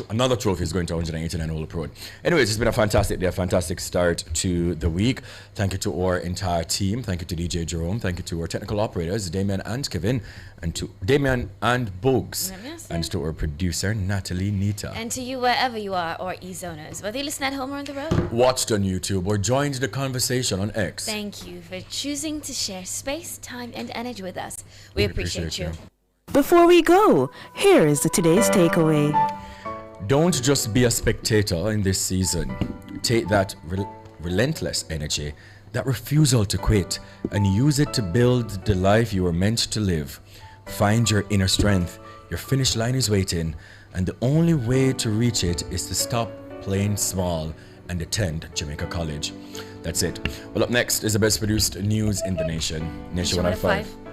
Another trophy is going to 189 Old Road. Anyways, it's been a fantastic day, a fantastic start to the week. Thank you to our entire team. Thank you to DJ Jerome. Thank you to our technical operators, Damien and Kevin, and to Damien and Bugs, and to our producer, Natalie Nita. And to you, wherever you are, or E-Zoners, whether you listen at home or on the road. Watched on YouTube or joined the conversation on X. Thank you for choosing to share space, time, and energy with us. We appreciate you. Before we go, here is today's takeaway. Don't just be a spectator in this season. Take that relentless energy, that refusal to quit, and use it to build the life you were meant to live. Find your inner strength. Your finish line is waiting, and the only way to reach it is to stop playing small and attend Jamaica College. That's it. Well, up next is the best produced news in the nation. Nation 105.